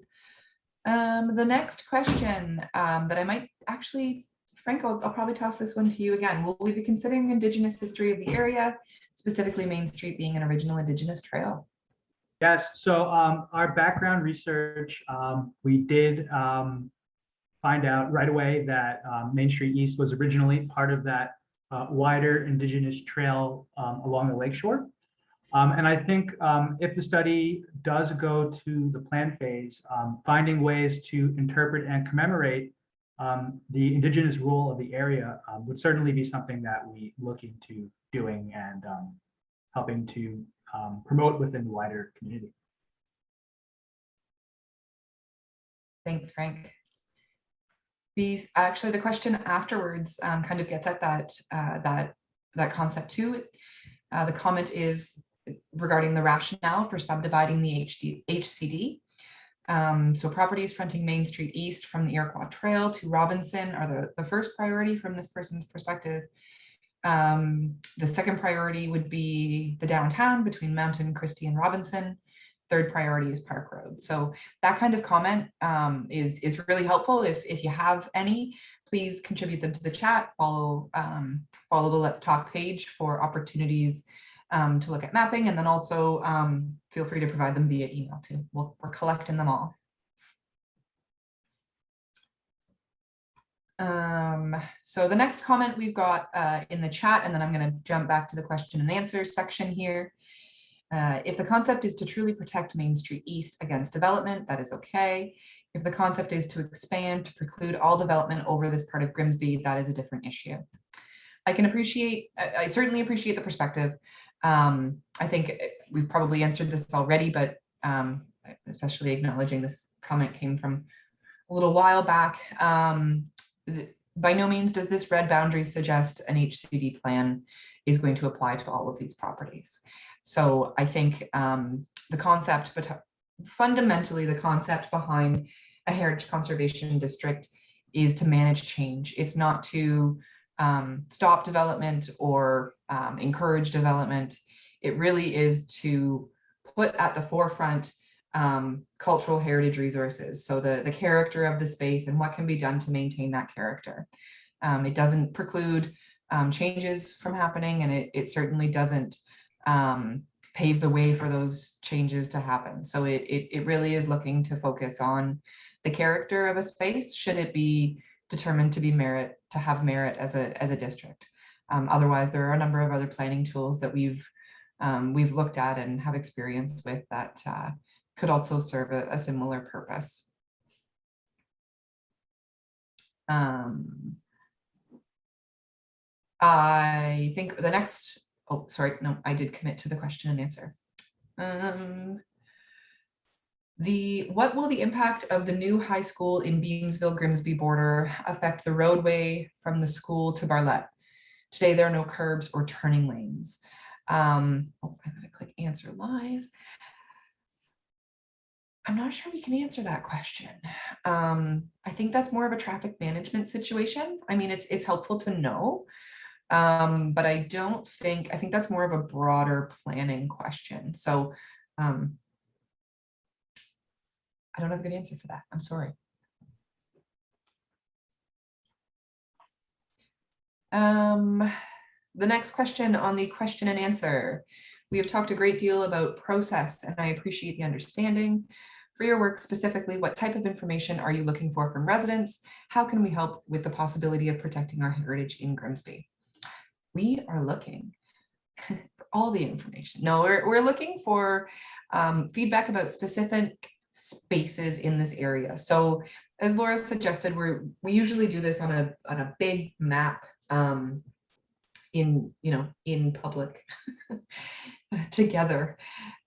The next question that I might actually, Frank, I'll probably toss this one to you again. Will we be considering Indigenous history of the area, specifically Main Street being an original Indigenous trail? Yes, so our background research, we did find out right away that Main Street East was originally part of that wider Indigenous trail along the lakeshore. And I think if the study does go to the plan phase, finding ways to interpret and commemorate the Indigenous role of the area would certainly be something that we look into doing and helping to promote within the wider community. Thanks, Frank. Actually, the question afterwards kind of gets at that concept too. The comment is regarding the rationale for subdividing the HCD. So properties fronting Main Street East from the Iroquois Trail to Robinson are the first priority from this person's perspective. The second priority would be the downtown between Mountain, Christie, and Robinson. Third priority is Park Road. So that kind of comment is really helpful. If you have any, please contribute them to the chat. Follow the Let's Talk page for opportunities to look at mapping, and then also feel free to provide them via email too. We're collecting them all. So the next comment we've got in the chat, and then I'm going to jump back to the question and answers section here. If the concept is to truly protect Main Street East against development, that is okay. If the concept is to expand to preclude all development over this part of Grimsby, that is a different issue. I certainly appreciate the perspective. I think we've probably answered this already, but especially acknowledging this comment came from a little while back. By no means does this red boundary suggest an HCD plan is going to apply to all of these properties. So I think the concept fundamentally the concept behind a heritage conservation district is to manage change. It's not to stop development or encourage development. It really is to put at the forefront cultural heritage resources. So the character of the space and what can be done to maintain that character. It doesn't preclude changes from happening, and it certainly doesn't pave the way for those changes to happen. So it really is looking to focus on the character of a space, should it be determined to have merit as a district. Otherwise, there are a number of other planning tools that we've looked at and have experience with that could also serve a similar purpose. I think the next, oh, sorry, no, I did commit to the question and answer. What will the impact of the new high school in Beamsville Grimsby border affect the roadway from the school to Barlett? Today, there are no curbs or turning lanes. Oh, I'm gonna click answer live. I'm not sure we can answer that question. I think that's more of a traffic management situation. I mean, it's helpful to know, but I think that's more of a broader planning question. So I don't have a good answer for that. I'm sorry. The next question on the question and answer. We have talked a great deal about process, and I appreciate the understanding. For your work specifically, what type of information are you looking for from residents? How can we help with the possibility of protecting our heritage in Grimsby? We are looking for all the information. No, we're looking for feedback about specific spaces in this area. So as Laura suggested, we usually do this on a big map in public together.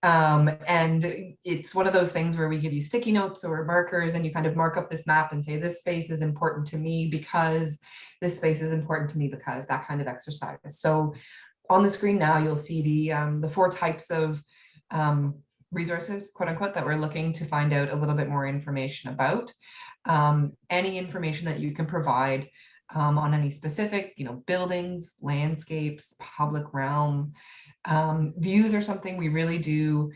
And it's one of those things where we give you sticky notes or markers and you kind of mark up this map and say, this space is important to me because this space is important to me because, that kind of exercise. So on the screen now, you'll see the 4 types of resources, quote unquote, that we're looking to find out a little bit more information about. Any information that you can provide on any specific, buildings, landscapes, public realm, views are something we really do.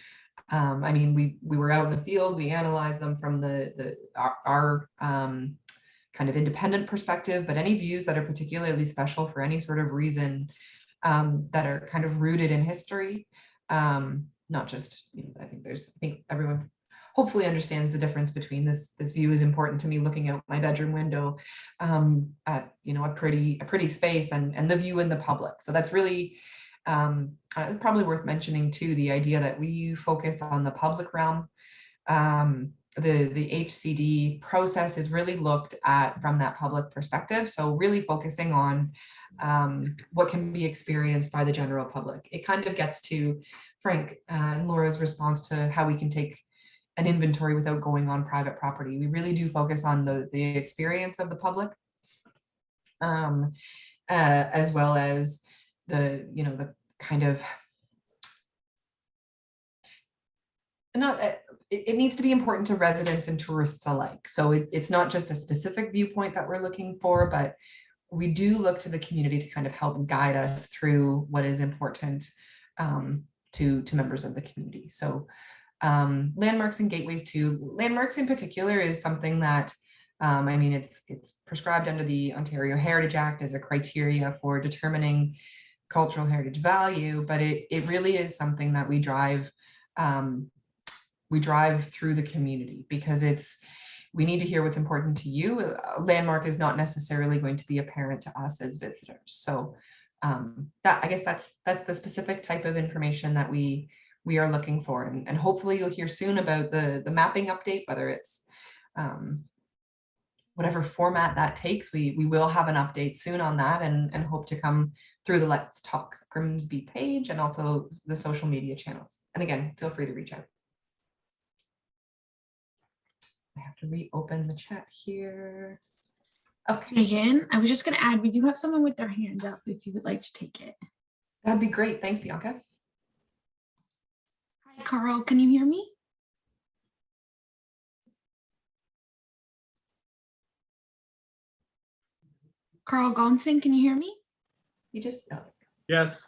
I mean, we were out in the field, we analyzed them from our kind of independent perspective, but any views that are particularly special for any sort of reason that are kind of rooted in history, not just, I think everyone hopefully understands the difference between this view is important to me looking out my bedroom window at a pretty space and the view in the public. So that's really probably worth mentioning too, the idea that we focus on the public realm. The HCD process is really looked at from that public perspective. So really focusing on what can be experienced by the general public. It kind of gets to Frank and Laura's response to how we can take an inventory without going on private property. We really do focus on the experience of the public, as well as the kind of, it needs to be important to residents and tourists alike. So it's not just a specific viewpoint that we're looking for, but we do look to the community to kind of help guide us through what is important to members of the community. So landmarks and gateways too. Landmarks in particular is something that, I mean, it's prescribed under the Ontario Heritage Act as a criteria for determining cultural heritage value, but it really is something that we drive through the community, because we need to hear what's important to you. A landmark is not necessarily going to be apparent to us as visitors. So I guess that's the specific type of information that we are looking for, and hopefully you'll hear soon about the mapping update, whether it's whatever format that takes. We will have an update soon on that, and hope to come through the Let's Talk Grimsby page and also the social media channels. And again, feel free to reach out. I have to reopen the chat here. Okay. Megan, I was just going to add, we do have someone with their hand up if you would like to take it. That'd be great. Thanks, Bianca. Hi, Carl. Can you hear me? Carl Gonson, can you hear me? You just, Yes.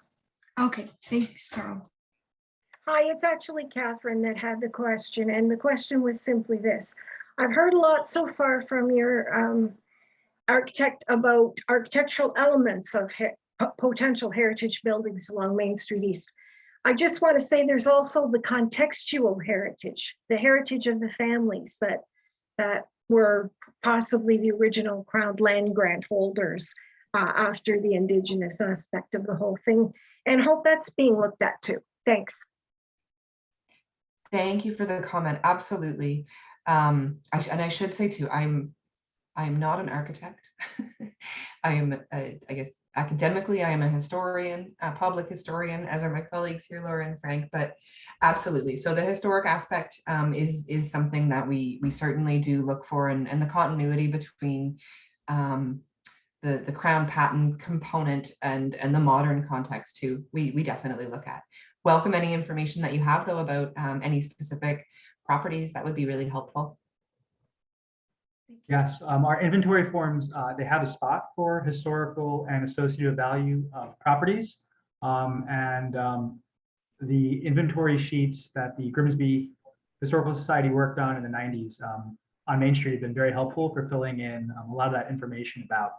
Okay, thanks, Carl. Hi, it's actually Catherine that had the question, and the question was simply this. I've heard a lot so far from your architect about architectural elements of potential heritage buildings along Main Street East. I just want to say there's also the contextual heritage, the heritage of the families that were possibly the original Crown land grant holders after the Indigenous aspect of the whole thing, and hope that's being looked at too. Thanks. thank you for the comment. Absolutely. I should say too, I'm not an architect. I am, I guess, academically, I am a historian, a public historian, as are my colleagues here, Laura and Frank, but absolutely. So the historic aspect is something that we certainly do look for, and the continuity between the Crown patent component and the modern context too, we definitely look at. Welcome any information that you have though about any specific properties. That would be really helpful. Yes, our inventory forms, they have a spot for historical and associative value of properties. The inventory sheets that the Grimsby Historical Society worked on in the 90s on Main Street have been very helpful for filling in a lot of that information about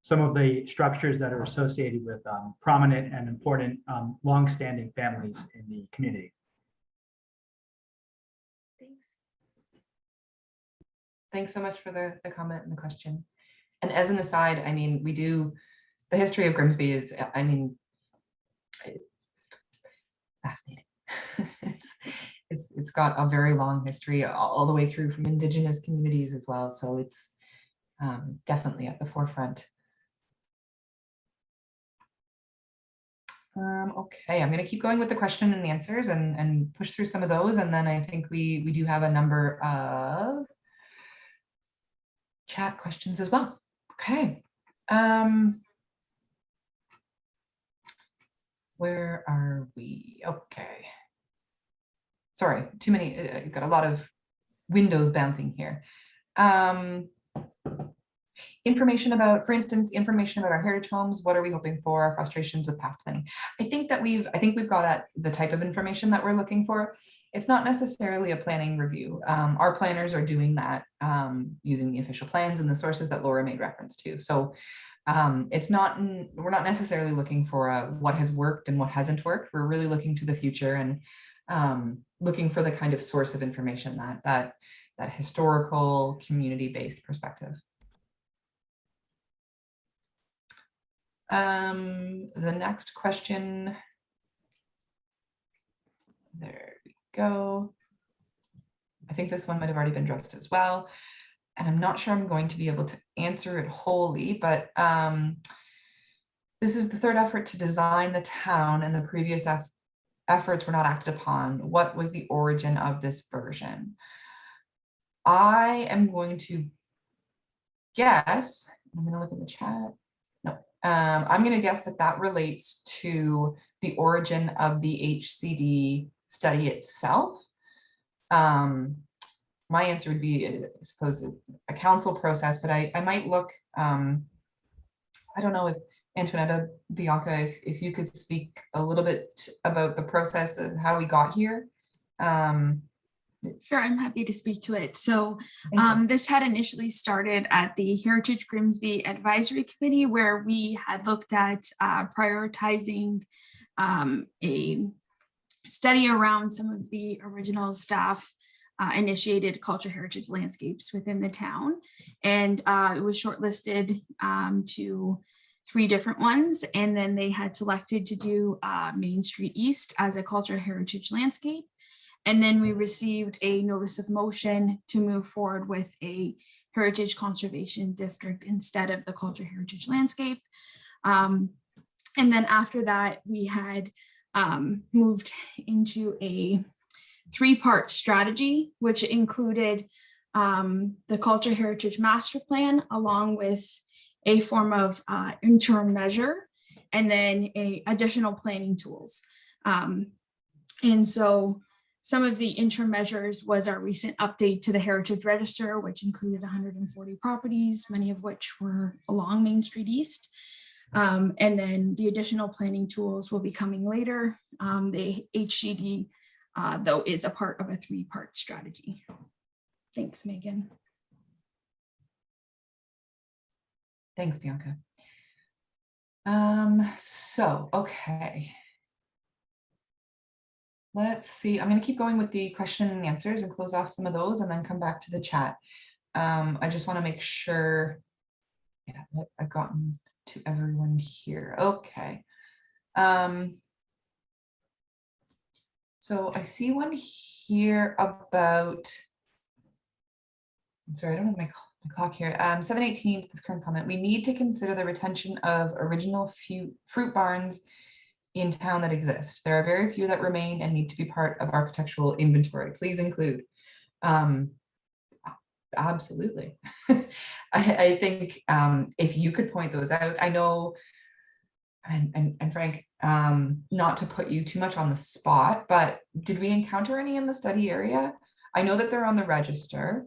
some of the structures that are associated with prominent and important longstanding families in the community. Thanks so much for the comment and the question. And as an aside, I mean, the history of Grimsby is, I mean, it's fascinating. It's got a very long history all the way through from Indigenous communities as well. So it's definitely at the forefront. Okay, I'm going to keep going with the question and answers and push through some of those. And then I think we do have a number of chat questions as well. Okay. Where are we? Okay. Sorry, too many, got a lot of windows bouncing here. Information about, for instance, information about our heritage homes. What are we hoping for? Our frustrations with past planning. I think we've got at the type of information that we're looking for. It's not necessarily a planning review. Our planners are doing that using the official plans and the sources that Laura made reference to. So we're not necessarily looking for what has worked and what hasn't worked. We're really looking to the future and looking for the kind of source of information that historical community-based perspective. The next question. There we go. I think this one might have already been addressed as well. And I'm not sure I'm going to be able to answer it wholly, but this is the third effort to design the town, and the previous efforts were not acted upon. What was the origin of this version? I am going to guess, I'm going to look in the chat. No, I'm going to guess that relates to the origin of the HCD study itself. My answer would be, I suppose, a council process, but I might look, I don't know if Antoinetta, Bianca, if you could speak a little bit about the process of how we got here. Sure, I'm happy to speak to it. So this had initially started at the Heritage Grimsby Advisory Committee, where we had looked at prioritizing a study around some of the original staff initiated culture heritage landscapes within the town. And it was shortlisted to 3 different ones. And then they had selected to do Main Street East as a culture heritage landscape. And then we received a notice of motion to move forward with a heritage conservation district instead of the culture heritage landscape. And then after that, we had moved into a 3-part strategy, which included the culture heritage master plan, along with a form of interim measure, and then additional planning tools. And so Some of the interim measures was our recent update to the Heritage Register, which included 140 properties, many of which were along Main Street East. And then the additional planning tools will be coming later. The HCD, though, is a part of a 3-part strategy. Thanks, Megan. Thanks, Bianca. Okay. Let's see, I'm going to keep going with the question and answers and close off some of those and then come back to the chat. I just want to make sure, yeah, that I've gotten to everyone here. Okay. So I see one here about, I'm sorry, I don't have my clock here. 7/18, this current comment. We need to consider the retention of original fruit barns in town that exist. There are very few that remain and need to be part of architectural inventory. Please include. Absolutely. I think if you could point those out, I know, and Frank, not to put you too much on the spot, but did we encounter any in the study area? I know that they're on the register.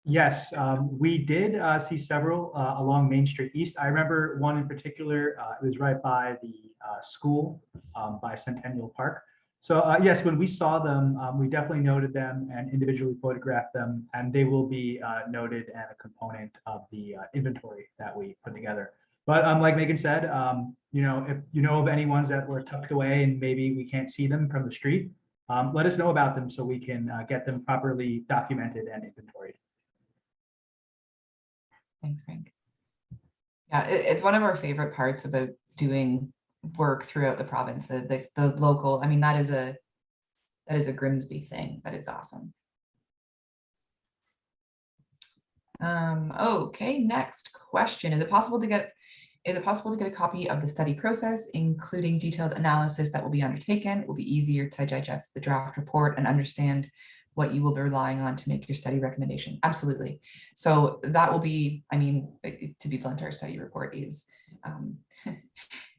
Yes, we did see several along Main Street East. I remember one in particular, it was right by the school by Centennial Park. So yes, when we saw them, we definitely noted them and individually photographed them, and they will be noted and a component of the inventory that we put together. But like Megan said, you know, if you know of any ones that were tucked away and maybe we can't see them from the street, let us know about them so we can get them properly documented and inventoried. Thanks, Frank. Yeah, it's one of our favorite parts about doing work throughout the province. The local, I mean, that is a Grimsby thing. That is awesome. Okay, next question. Is it possible to get a copy of the study process, including detailed analysis that will be undertaken? It will be easier to digest the draft report and understand what you will be relying on to make your study recommendation. Absolutely. So that will be, I mean, to be blunt, our study report is,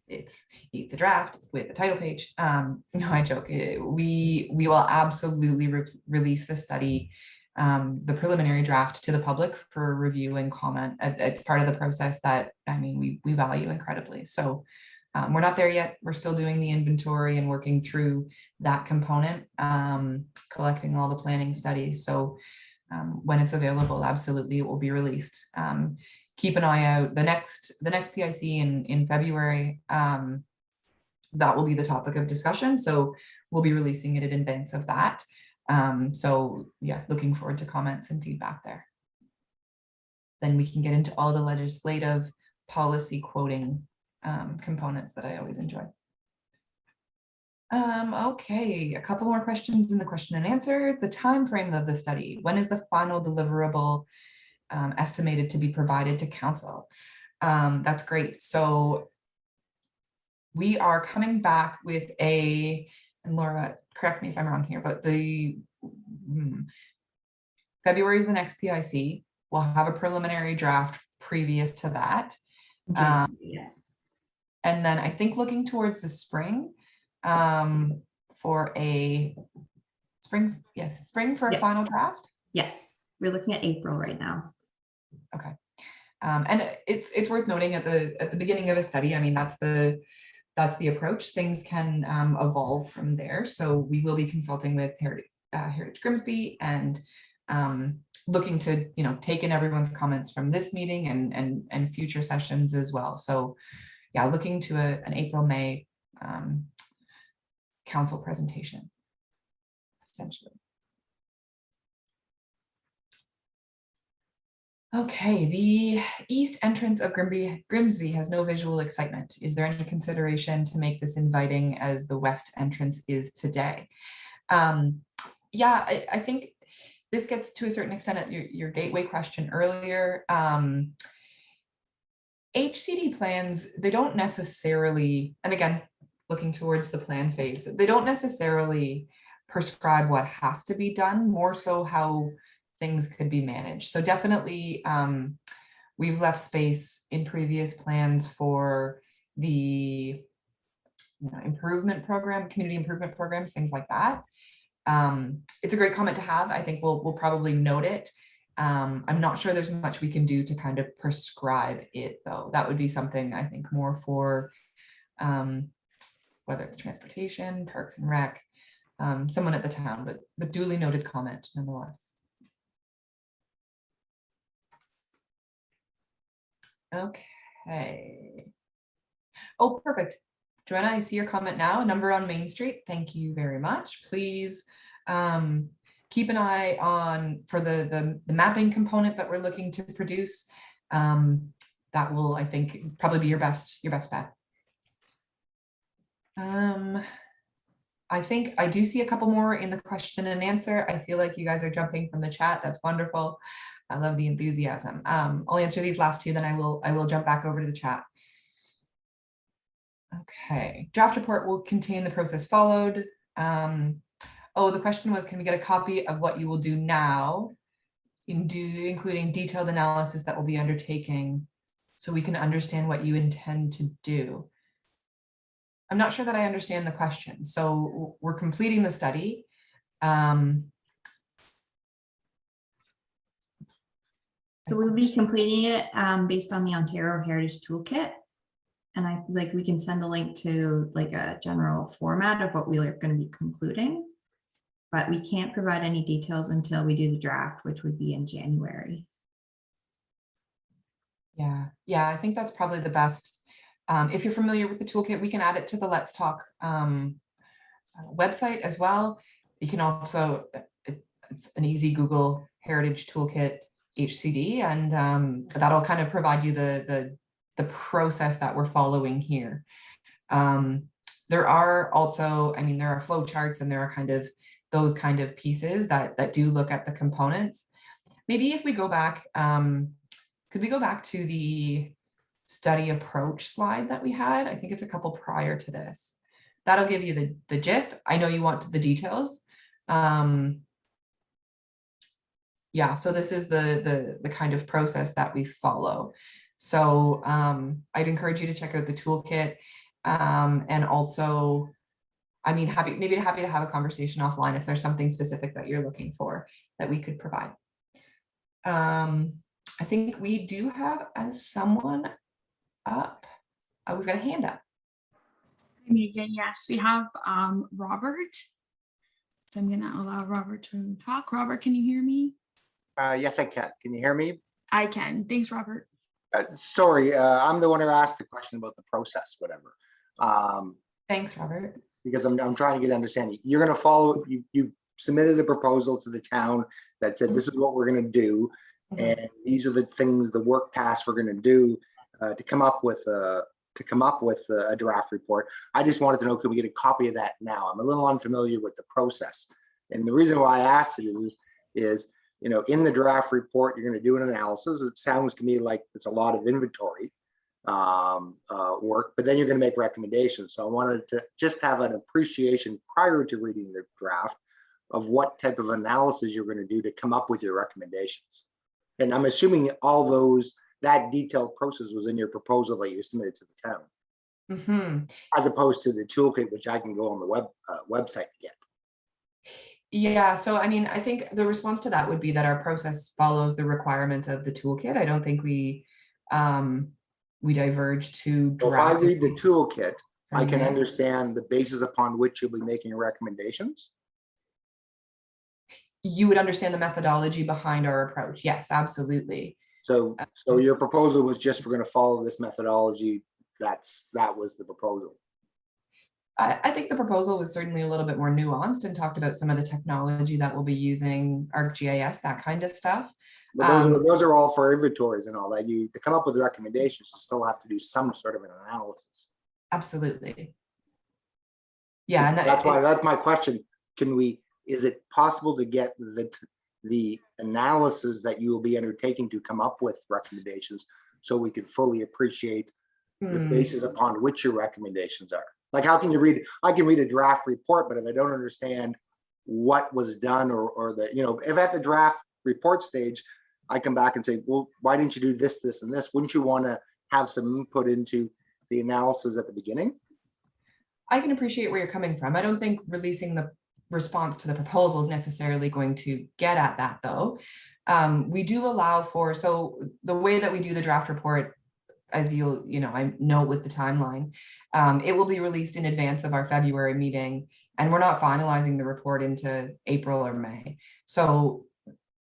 it's a draft with a title page. No, I joke. We will absolutely release the study, the preliminary draft, to the public for review and comment. It's part of the process that, I mean, we value incredibly. So we're not there yet. We're still doing the inventory and working through that component, collecting all the planning studies. So when it's available, absolutely, it will be released. Keep an eye out. The next PIC in February, that will be the topic of discussion. So we'll be releasing it in advance of that. So yeah, looking forward to comments and feedback there. Then we can get into all the legislative policy quoting components that I always enjoy. Okay, a couple more questions in the question and answer. The time frame of the study. When is the final deliverable estimated to be provided to council? That's great. So we are coming back with and Laura, correct me if I'm wrong here, but February is the next PIC. We'll have a preliminary draft previous to that. Yeah. And then I think looking towards the spring for a spring for a final draft. Yes, we're looking at April right now. Okay. And it's worth noting at the beginning of a study, I mean, that's the approach. Things can evolve from there. So we will be consulting with Heritage Grimsby and looking to, you know, take in everyone's comments from this meeting and future sessions as well. So yeah, looking to an April-May council presentation, potentially. Okay, the east entrance of Grimsby has no visual excitement. Is there any consideration to make this inviting as the west entrance is today? Yeah, I think this gets to a certain extent at your gateway question earlier. HCD plans, they don't necessarily, and again, looking towards the plan phase, they don't necessarily prescribe what has to be done, more so how things could be managed. So definitely we've left space in previous plans for the improvement program, community improvement programs, things like that. It's a great comment to have. I think we'll probably note it. I'm not sure there's much we can do to kind of prescribe it, though. That would be something I think more for whether it's transportation, parks and rec, someone at the town, but duly noted comment nonetheless. Okay. Oh, perfect. Joanna, I see your comment now. Number on Main Street. Thank you very much. Please keep an eye on for the mapping component that we're looking to produce. That will, I think, probably be your best bet. I think I do see a couple more in the question and answer. I feel like you guys are jumping from the chat. That's wonderful. I love the enthusiasm. I'll answer these last two, then I will jump back over to the chat. Okay, draft report will contain the process followed. Oh, the question was, can we get a copy of what you will do now, including detailed analysis that will be undertaking, so we can understand what you intend to do? I'm not sure that I understand the question. So we're completing the study. So we'll be completing it based on the Ontario Heritage Toolkit. And we can send a link to like a general format of what we are going to be concluding, but we can't provide any details until we do the draft, which would be in January. Yeah, I think that's probably the best. If you're familiar with the toolkit, we can add it to the Let's Talk website as well. You can also, it's an easy Google Heritage Toolkit HCD, and that'll kind of provide you the process that we're following here. There are also, I mean, there are flow charts and there are kind of those kind of pieces that do look at the components. Maybe if we go back, could we go back to the study approach slide that we had? I think it's a couple prior to this. That'll give you the gist. I know you want the details. Yeah, so this is the kind of process that we follow. So I'd encourage you to check out the toolkit, and also, I mean, happy to have a conversation offline if there's something specific that you're looking for that we could provide. I think we do have someone up. We've got a hand up. Megan, yes, we have Robert. So I'm gonna allow Robert to talk. Robert, can you hear me? Yes, I can. Can you hear me? I can. Thanks, Robert. Sorry, I'm the one who asked the question about the process, whatever. Thanks, Robert. Because I'm trying to get understanding. You're going to follow, you submitted a proposal to the town that said, this is what we're going to do. And these are the things, the work tasks we're going to do to come up with a draft report. I just wanted to know, could we get a copy of that now? I'm a little unfamiliar with the process. And the reason why I asked it is, you know, in the draft report, you're going to do an analysis. It sounds to me like it's a lot of inventory work, but then you're going to make recommendations. So I wanted to just have an appreciation prior to reading the draft of what type of analysis you're going to do to come up with your recommendations. And I'm assuming all that detailed process was in your proposal that you submitted to the town, as opposed to the toolkit, which I can go on the website to get. Yeah, so I mean, I think the response to that would be that our process follows the requirements of the toolkit. I don't think we diverge to draft. If I read the toolkit, I can understand the basis upon which you'll be making recommendations. You would understand the methodology behind our approach. Yes, absolutely. So your proposal was just, we're going to follow this methodology. That was the proposal. I think the proposal was certainly a little bit more nuanced and talked about some of the technology that we'll be using, ArcGIS, that kind of stuff. But those are all for inventories and all that. To come up with recommendations, you still have to do some sort of an analysis. Absolutely. Yeah, and that's my question. Is it possible to get the analysis that you will be undertaking to come up with recommendations so we can fully appreciate the basis upon which your recommendations are? Like, how can you read? I can read a draft report, but if I don't understand what was done or the, you know, if at the draft report stage, I come back and say, well, why didn't you do this, this, and this? Wouldn't you want to have some input into the analysis at the beginning? I can appreciate where you're coming from. I don't think releasing the response to the proposal is necessarily going to get at that, though. We do allow for, so the way that we do the draft report, as I note with the timeline, it will be released in advance of our February meeting, and we're not finalizing the report into April or May. So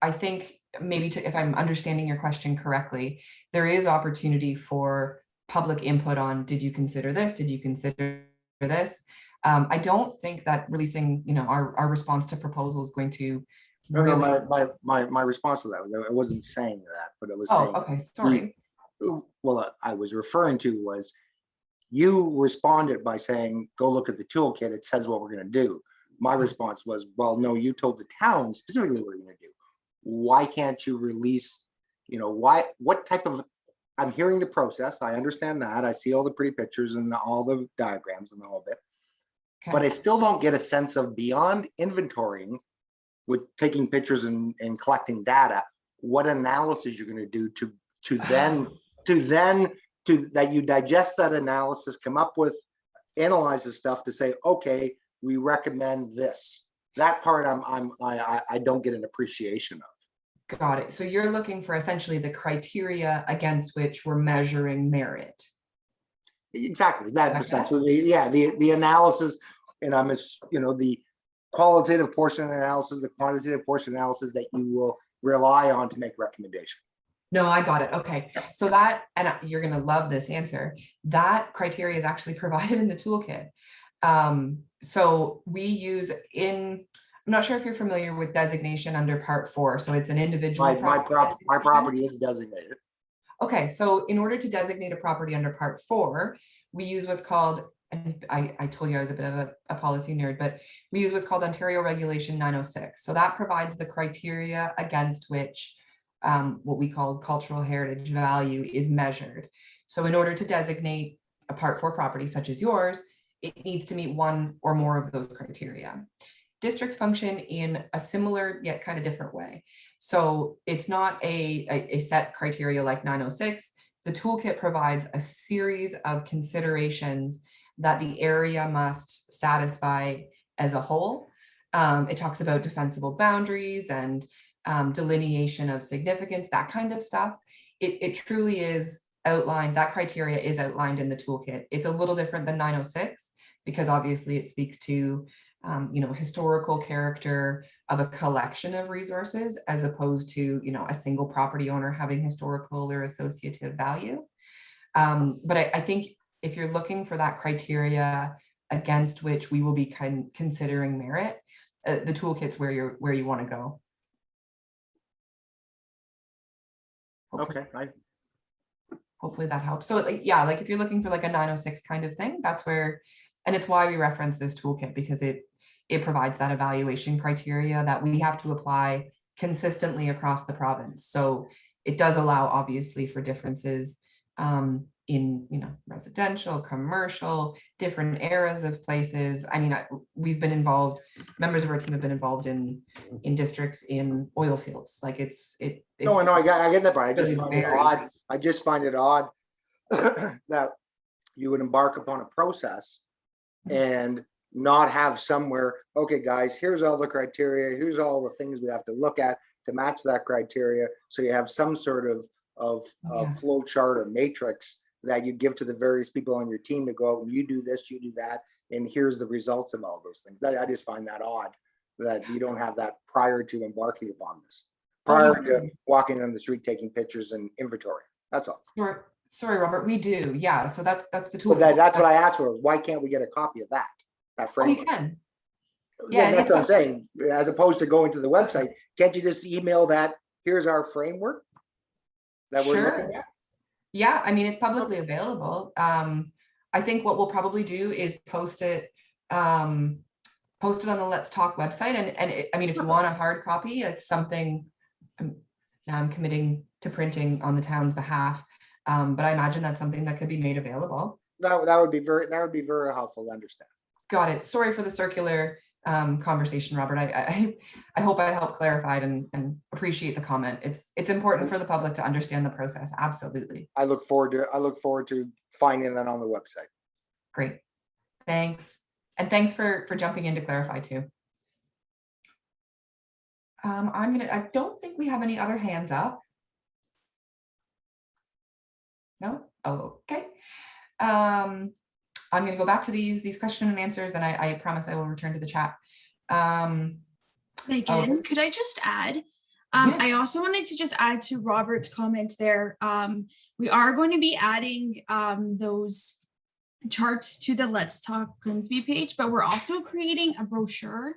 I think maybe if I'm understanding your question correctly, there is opportunity for public input on, did you consider this? Did you consider this? I don't think that releasing, our response to proposal is going to really. No, my response to that was, I wasn't saying that, but it was saying. Oh, okay, sorry. Well, I was referring to was, you responded by saying, go look at the toolkit, it says what we're gonna do. My response was, well, no, you told the town specifically what you're gonna do. Why can't you release, what type of, I'm hearing the process, I understand that, I see all the pretty pictures and all the diagrams and all of it. But I still don't get a sense of, beyond inventorying with taking pictures and collecting data, what analysis you're going to do to that you digest that analysis, come up with, analyze the stuff to say, okay, we recommend this. That part I don't get an appreciation of. Got it. So you're looking for essentially the criteria against which we're measuring merit. Exactly. That Okay. essentially, yeah, the analysis, and the qualitative portion of the analysis, the quantitative portion analysis that you will rely on to make recommendation. No, I got it. Okay. So that, and you're going to love this answer, that criteria is actually provided in the toolkit. So we use I'm not sure if you're familiar with designation under Part 4. So it's an individual. My property is designated. Okay, so in order to designate a property under Part 4, we use what's called, and I told you I was a bit of a policy nerd, but we use what's called Ontario Regulation 906. So that provides the criteria against which what we call cultural heritage value is measured. So in order to designate a Part 4 property such as yours, it needs to meet one or more of those criteria. Districts function in a similar yet kind of different way. So it's not a set criteria like 906. The toolkit provides a series of considerations that the area must satisfy as a whole. It talks about defensible boundaries and delineation of significance, that kind of stuff. It truly is outlined, that criteria is outlined in the toolkit. It's a little different than 906 because obviously it speaks to historical character of a collection of resources as opposed to, a single property owner having historical or associative value. But I think if you're looking for that criteria against which we will be considering merit, the toolkit's where you want to go. Okay. Hopefully that helps. So yeah, like if you're looking for like a 906 kind of thing, that's where, and it's why we reference this toolkit, because it provides that evaluation criteria that we have to apply consistently across the province. So it does allow obviously for differences in residential, commercial, different eras of places. I mean, we've been involved, members of our team have been involved in districts in oil fields. Like No, I get that, but I just find it odd that you would embark upon a process and not have somewhere, okay, guys, here's all the criteria, here's all the things we have to look at to match that criteria. So you have some sort of flow chart or matrix that you give to the various people on your team to go out and you do this, you do that, and here's the results of all those things. I just find that odd that you don't have that prior to embarking upon this, prior to walking on the street, taking pictures and inventory. That's all. Sorry, Robert, we do. Yeah, so that's the tool. But that's what I asked for. Why can't we get a copy of that framework? You can. Yeah, that's what I'm saying. As opposed to going to the website, can't you just email that? Here's our framework that we're looking at. Yeah, I mean, it's publicly available. I think what we'll probably do is post it on the Let's Talk website. And I mean, if you want a hard copy, it's something now I'm committing to printing on the town's behalf. But I imagine that's something that could be made available. That would be very helpful to understand. Got it. Sorry for the circular conversation, Robert. I hope I helped clarify and appreciate the comment. It's important for the public to understand the process. Absolutely. I look forward to finding that on the website. Great. Thanks. And thanks for jumping in to clarify too. I don't think we have any other hands up. No? Oh, okay. I'm gonna go back to these question and answers, and I promise I will return to the chat. Megan, could I just add? Yeah. I also wanted to just add to Robert's comments there. We are going to be adding those charts to the Let's Talk Grimsby page, but we're also creating a brochure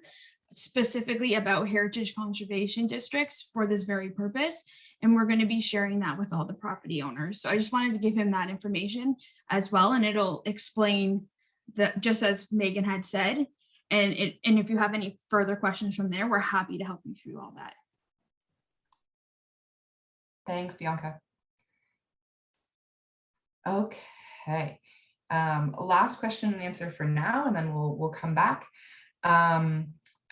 specifically about heritage conservation districts for this very purpose. And we're going to be sharing that with all the property owners. So I just wanted to give him that information as well. And it'll explain that, just as Megan had said. And if you have any further questions from there, we're happy to help you through all that. Thanks, Bianca. Okay. Last question and answer for now, and then we'll come back.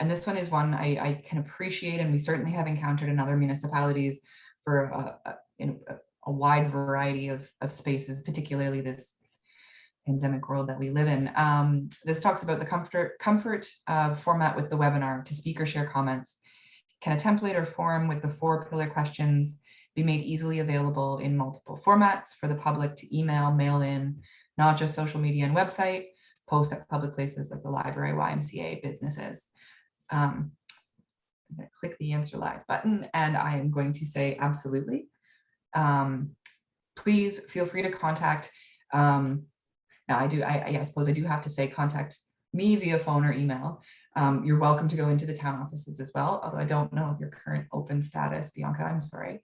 And this one is one I can appreciate, and we certainly have encountered in other municipalities for a wide variety of spaces, particularly this pandemic world that we live in. This talks about the comfort format with the webinar to speak or share comments. Can a template or form with the 4 pillar questions be made easily available in multiple formats for the public to email, mail in, not just social media and website, post at public places like the library, YMCA, businesses? I'm going to click the answer live button, and I am going to say absolutely. Please feel free to contact. Now I suppose I do have to say contact me via phone or email. You're welcome to go into the town offices as well, although I don't know your current open status, Bianca, I'm sorry.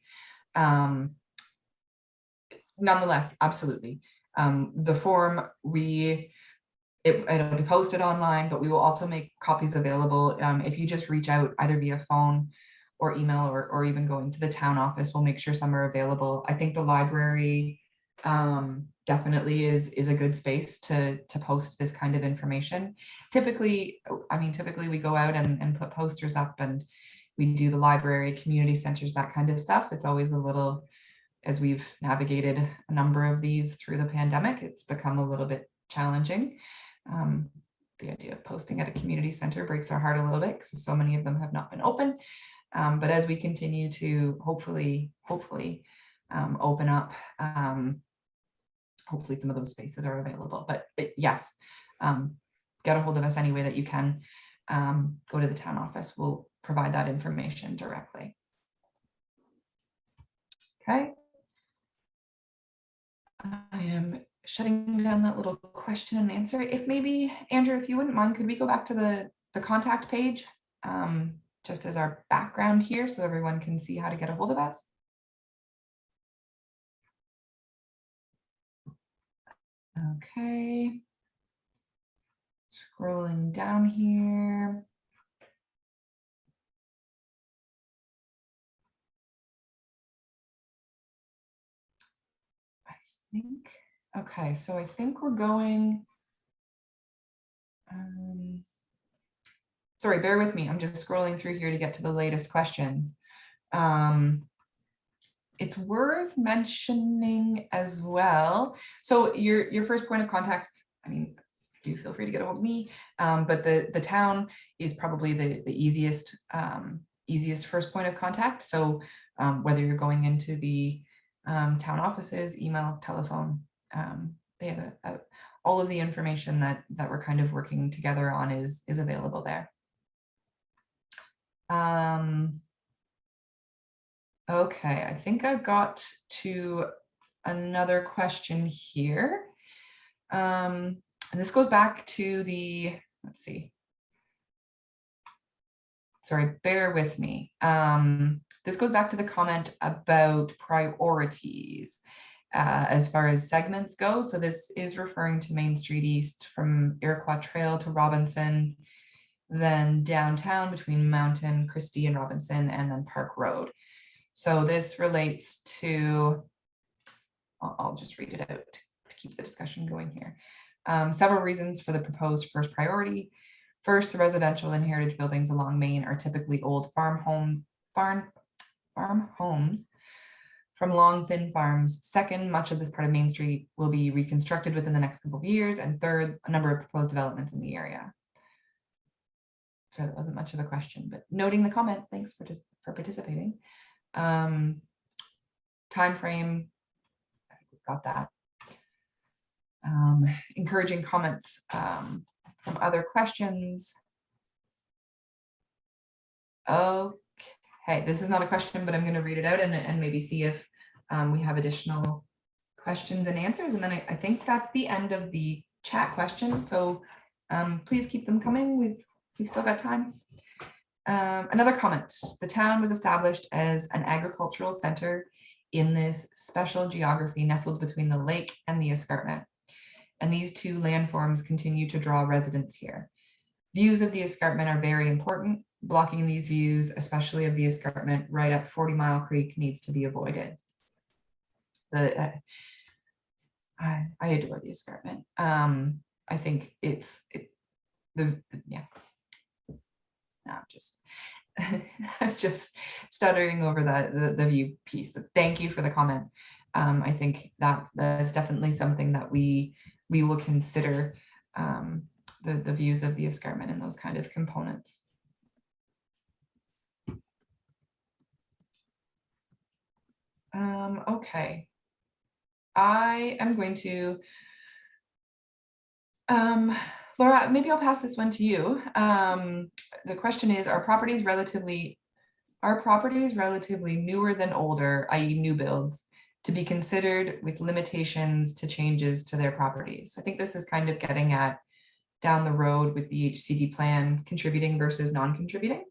Nonetheless, absolutely. The form, it'll be posted online, but we will also make copies available. If you just reach out either via phone or email or even going to the town office, we'll make sure some are available. I think the library definitely is a good space to post this kind of information. Typically we go out and put posters up, and we do the library, community centers, that kind of stuff. It's always a little, as we've navigated a number of these through the pandemic, it's become a little bit challenging. The idea of posting at a community center breaks our heart a little bit because so many of them have not been open. But as we continue to hopefully open up, hopefully some of those spaces are available. But yes, get a hold of us any way that you can. Go to the town office. We'll provide that information directly. Okay. I am shutting down that little question and answer. If maybe, Andrew, if you wouldn't mind, could we go back to the contact page just as our background here so everyone can see how to get a hold of us? Okay. Scrolling down here. Okay, so I think we're going, sorry, bear with me. I'm just scrolling through here to get to the latest questions. It's worth mentioning as well. So your first point of contact, I mean, do feel free to get a hold of me, but the town is probably the easiest first point of contact. So whether you're going into the town offices, email, telephone, they have all of the information that we're kind of working together on is available there. Okay, I think I've got to another question here. And this goes back to the, let's see. Sorry, bear with me. This goes back to the comment about priorities as far as segments go. So this is referring to Main Street East from Iroquois Trail to Robinson, then downtown between Mountain, Christie and Robinson, and then Park Road. So this relates to, I'll just read it out to keep the discussion going here. Several reasons for the proposed first priority. First, the residential and heritage buildings along Main are typically old farm homes from long, thin farms. Second, much of this part of Main Street will be reconstructed within the next couple of years. And third, a number of proposed developments in the area. So that wasn't much of a question, but noting the comment, thanks for participating. Time frame, I think we've got that. Encouraging comments from other questions. Okay, this is not a question, but I'm going to read it out and maybe see if we have additional questions and answers. And then I think that's the end of the chat questions. So please keep them coming. We've still got time. Another comment. The town was established as an agricultural center in this special geography nestled between the lake and the escarpment. And these two landforms continue to draw residents here. Views of the escarpment are very important. Blocking these views, especially of the escarpment right up 40 Mile Creek, needs to be avoided. I adore the escarpment. I think I'm just stuttering over the view piece. Thank you for the comment. I think that's definitely something that we will consider, the views of the escarpment and those kind of components. Okay, I am going to, Laura, maybe I'll pass this one to you. The question is, are properties relatively newer than older, i.e. new builds, to be considered with limitations to changes to their properties? I think this is kind of getting at down the road with the HCD plan, contributing versus non-contributing.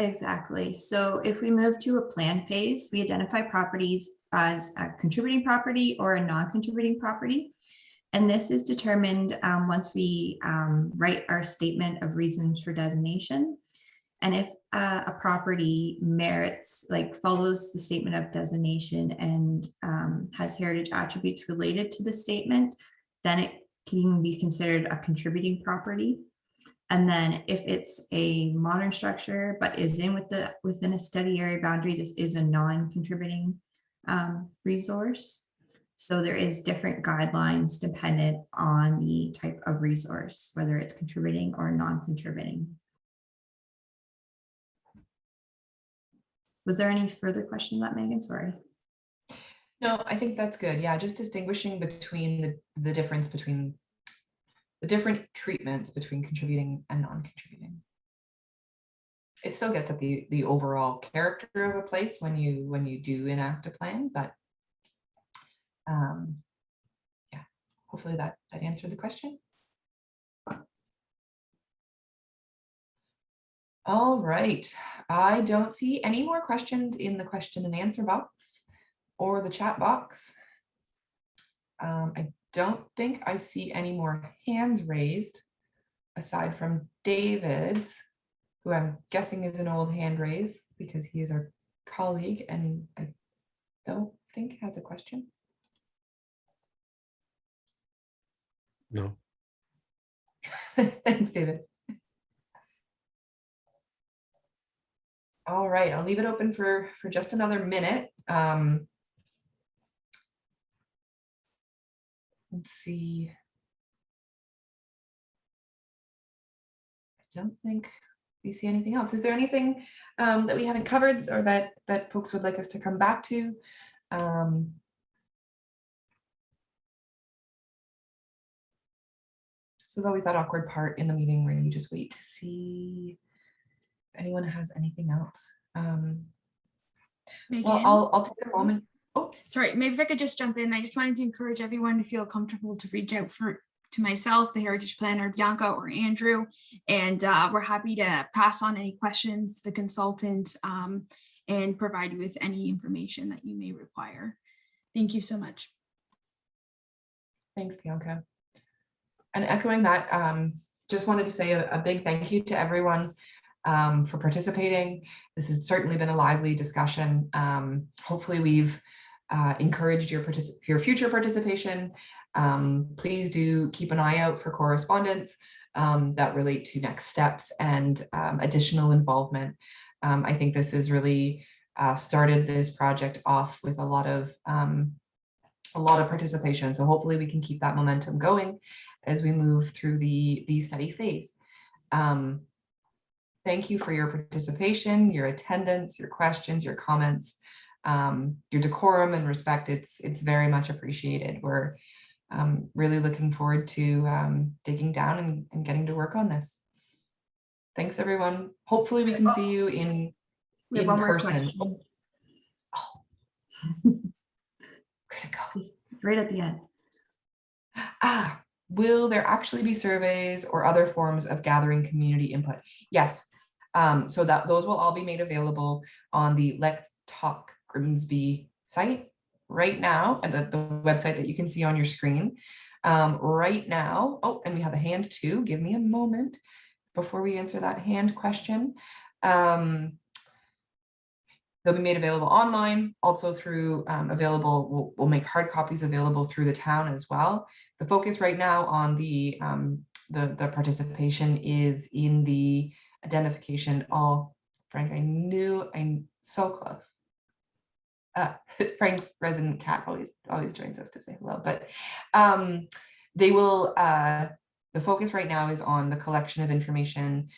Exactly. So if we move to a plan phase, we identify properties as a contributing property or a non-contributing property. And this is determined once we write our statement of reasons for designation. And if a property merits, follows the statement of designation and has heritage attributes related to the statement, then it can be considered a contributing property. And then if it's a modern structure, but is within a study area boundary, this is a non-contributing resource. So there is different guidelines dependent on the type of resource, whether it's contributing or non-contributing. Was there any further question on that, Megan? Sorry. No, I think that's good. Yeah, just distinguishing between the difference between the different treatments between contributing and non-contributing. It still gets at the overall character of a place when you do enact a plan, but yeah, hopefully that answered the question. All right, I don't see any more questions in the question and answer box or the chat box. I don't think I see any more hands raised aside from David's, who I'm guessing is an old hand raise because he is our colleague and I don't think has a question. No. Thanks, David. All right, I'll leave it open for just another minute. Let's see. I don't think we see anything else. Is there anything that we haven't covered or that folks would like us to come back to? This is always that awkward part in the meeting where you just wait to see if anyone has anything else. Well, I'll take a moment. Oh, sorry, maybe if I could just jump in. I just wanted to encourage everyone to feel comfortable to reach out to myself, the heritage planner, Bianca or Andrew, and we're happy to pass on any questions to the consultant and provide you with any information that you may require. Thank you so much. Thanks, Bianca. And echoing that, just wanted to say a big thank you to everyone for participating. This has certainly been a lively discussion. Hopefully we've encouraged your future participation. Please do keep an eye out for correspondence that relate to next steps and additional involvement. I think this is really started this project off with a lot of participation. So hopefully we can keep that momentum going as we move through the study phase. Thank you for your participation, your attendance, your questions, your comments, your decorum and respect. It's very much appreciated. We're really looking forward to digging down and getting to work on this. Thanks, everyone. Hopefully we can see you in We have one more person. question. Oh. Where'd it go? Just right at the end. Will there actually be surveys or other forms of gathering community input? Yes. So that those will all be made available on the Let's Talk Grimsby site right now, and the website that you can see on your screen right now. Oh, and we have a hand too. Give me a moment before we answer that hand question. They'll be made available online, also through we'll make hard copies available through the town as well. The focus right now on the participation is in the identification. Oh, Frank, I'm so close. Frank's resident cat always joins us to say hello, but they will, the focus right now is on the collection of information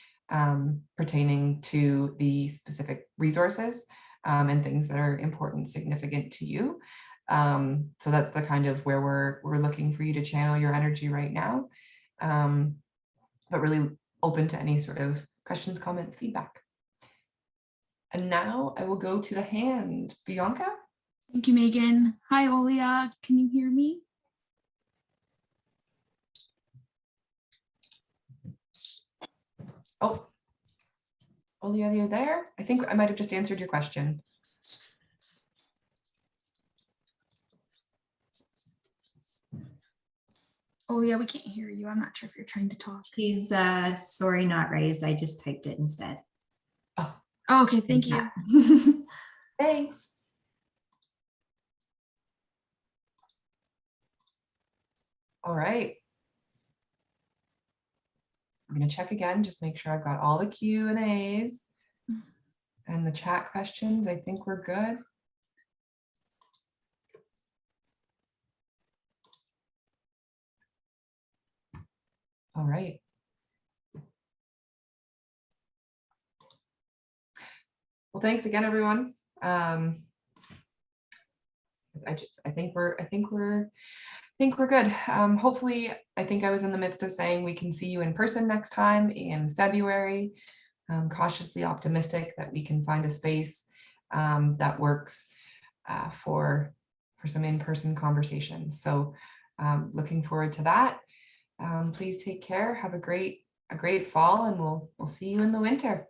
pertaining to the specific resources and things that are important, significant to you. So that's the kind of where we're looking for you to channel your energy right now, but really open to any sort of questions, comments, feedback. And now I will go to the hand. Bianca? Thank you, Megan. Hi, Olia. Can you hear me? Oh, Olia, are you there? I think I might have just answered your question. Olia, we can't hear you. I'm not sure if you're trying to talk. She's sorry, not raised. I just typed it instead. Oh, okay, thank you. Thanks. All right. I'm going to check again, just make sure I've got all the Q&As and the chat questions. I think we're good. All right. Well, thanks again, everyone. I think we're good. Hopefully, I think I was in the midst of saying we can see you in person next time in February. I'm cautiously optimistic that we can find a space that works for some in-person conversations. So looking forward to that. Please take care. Have a great fall, and we'll see you in the winter.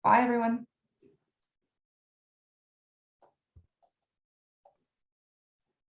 Bye, everyone.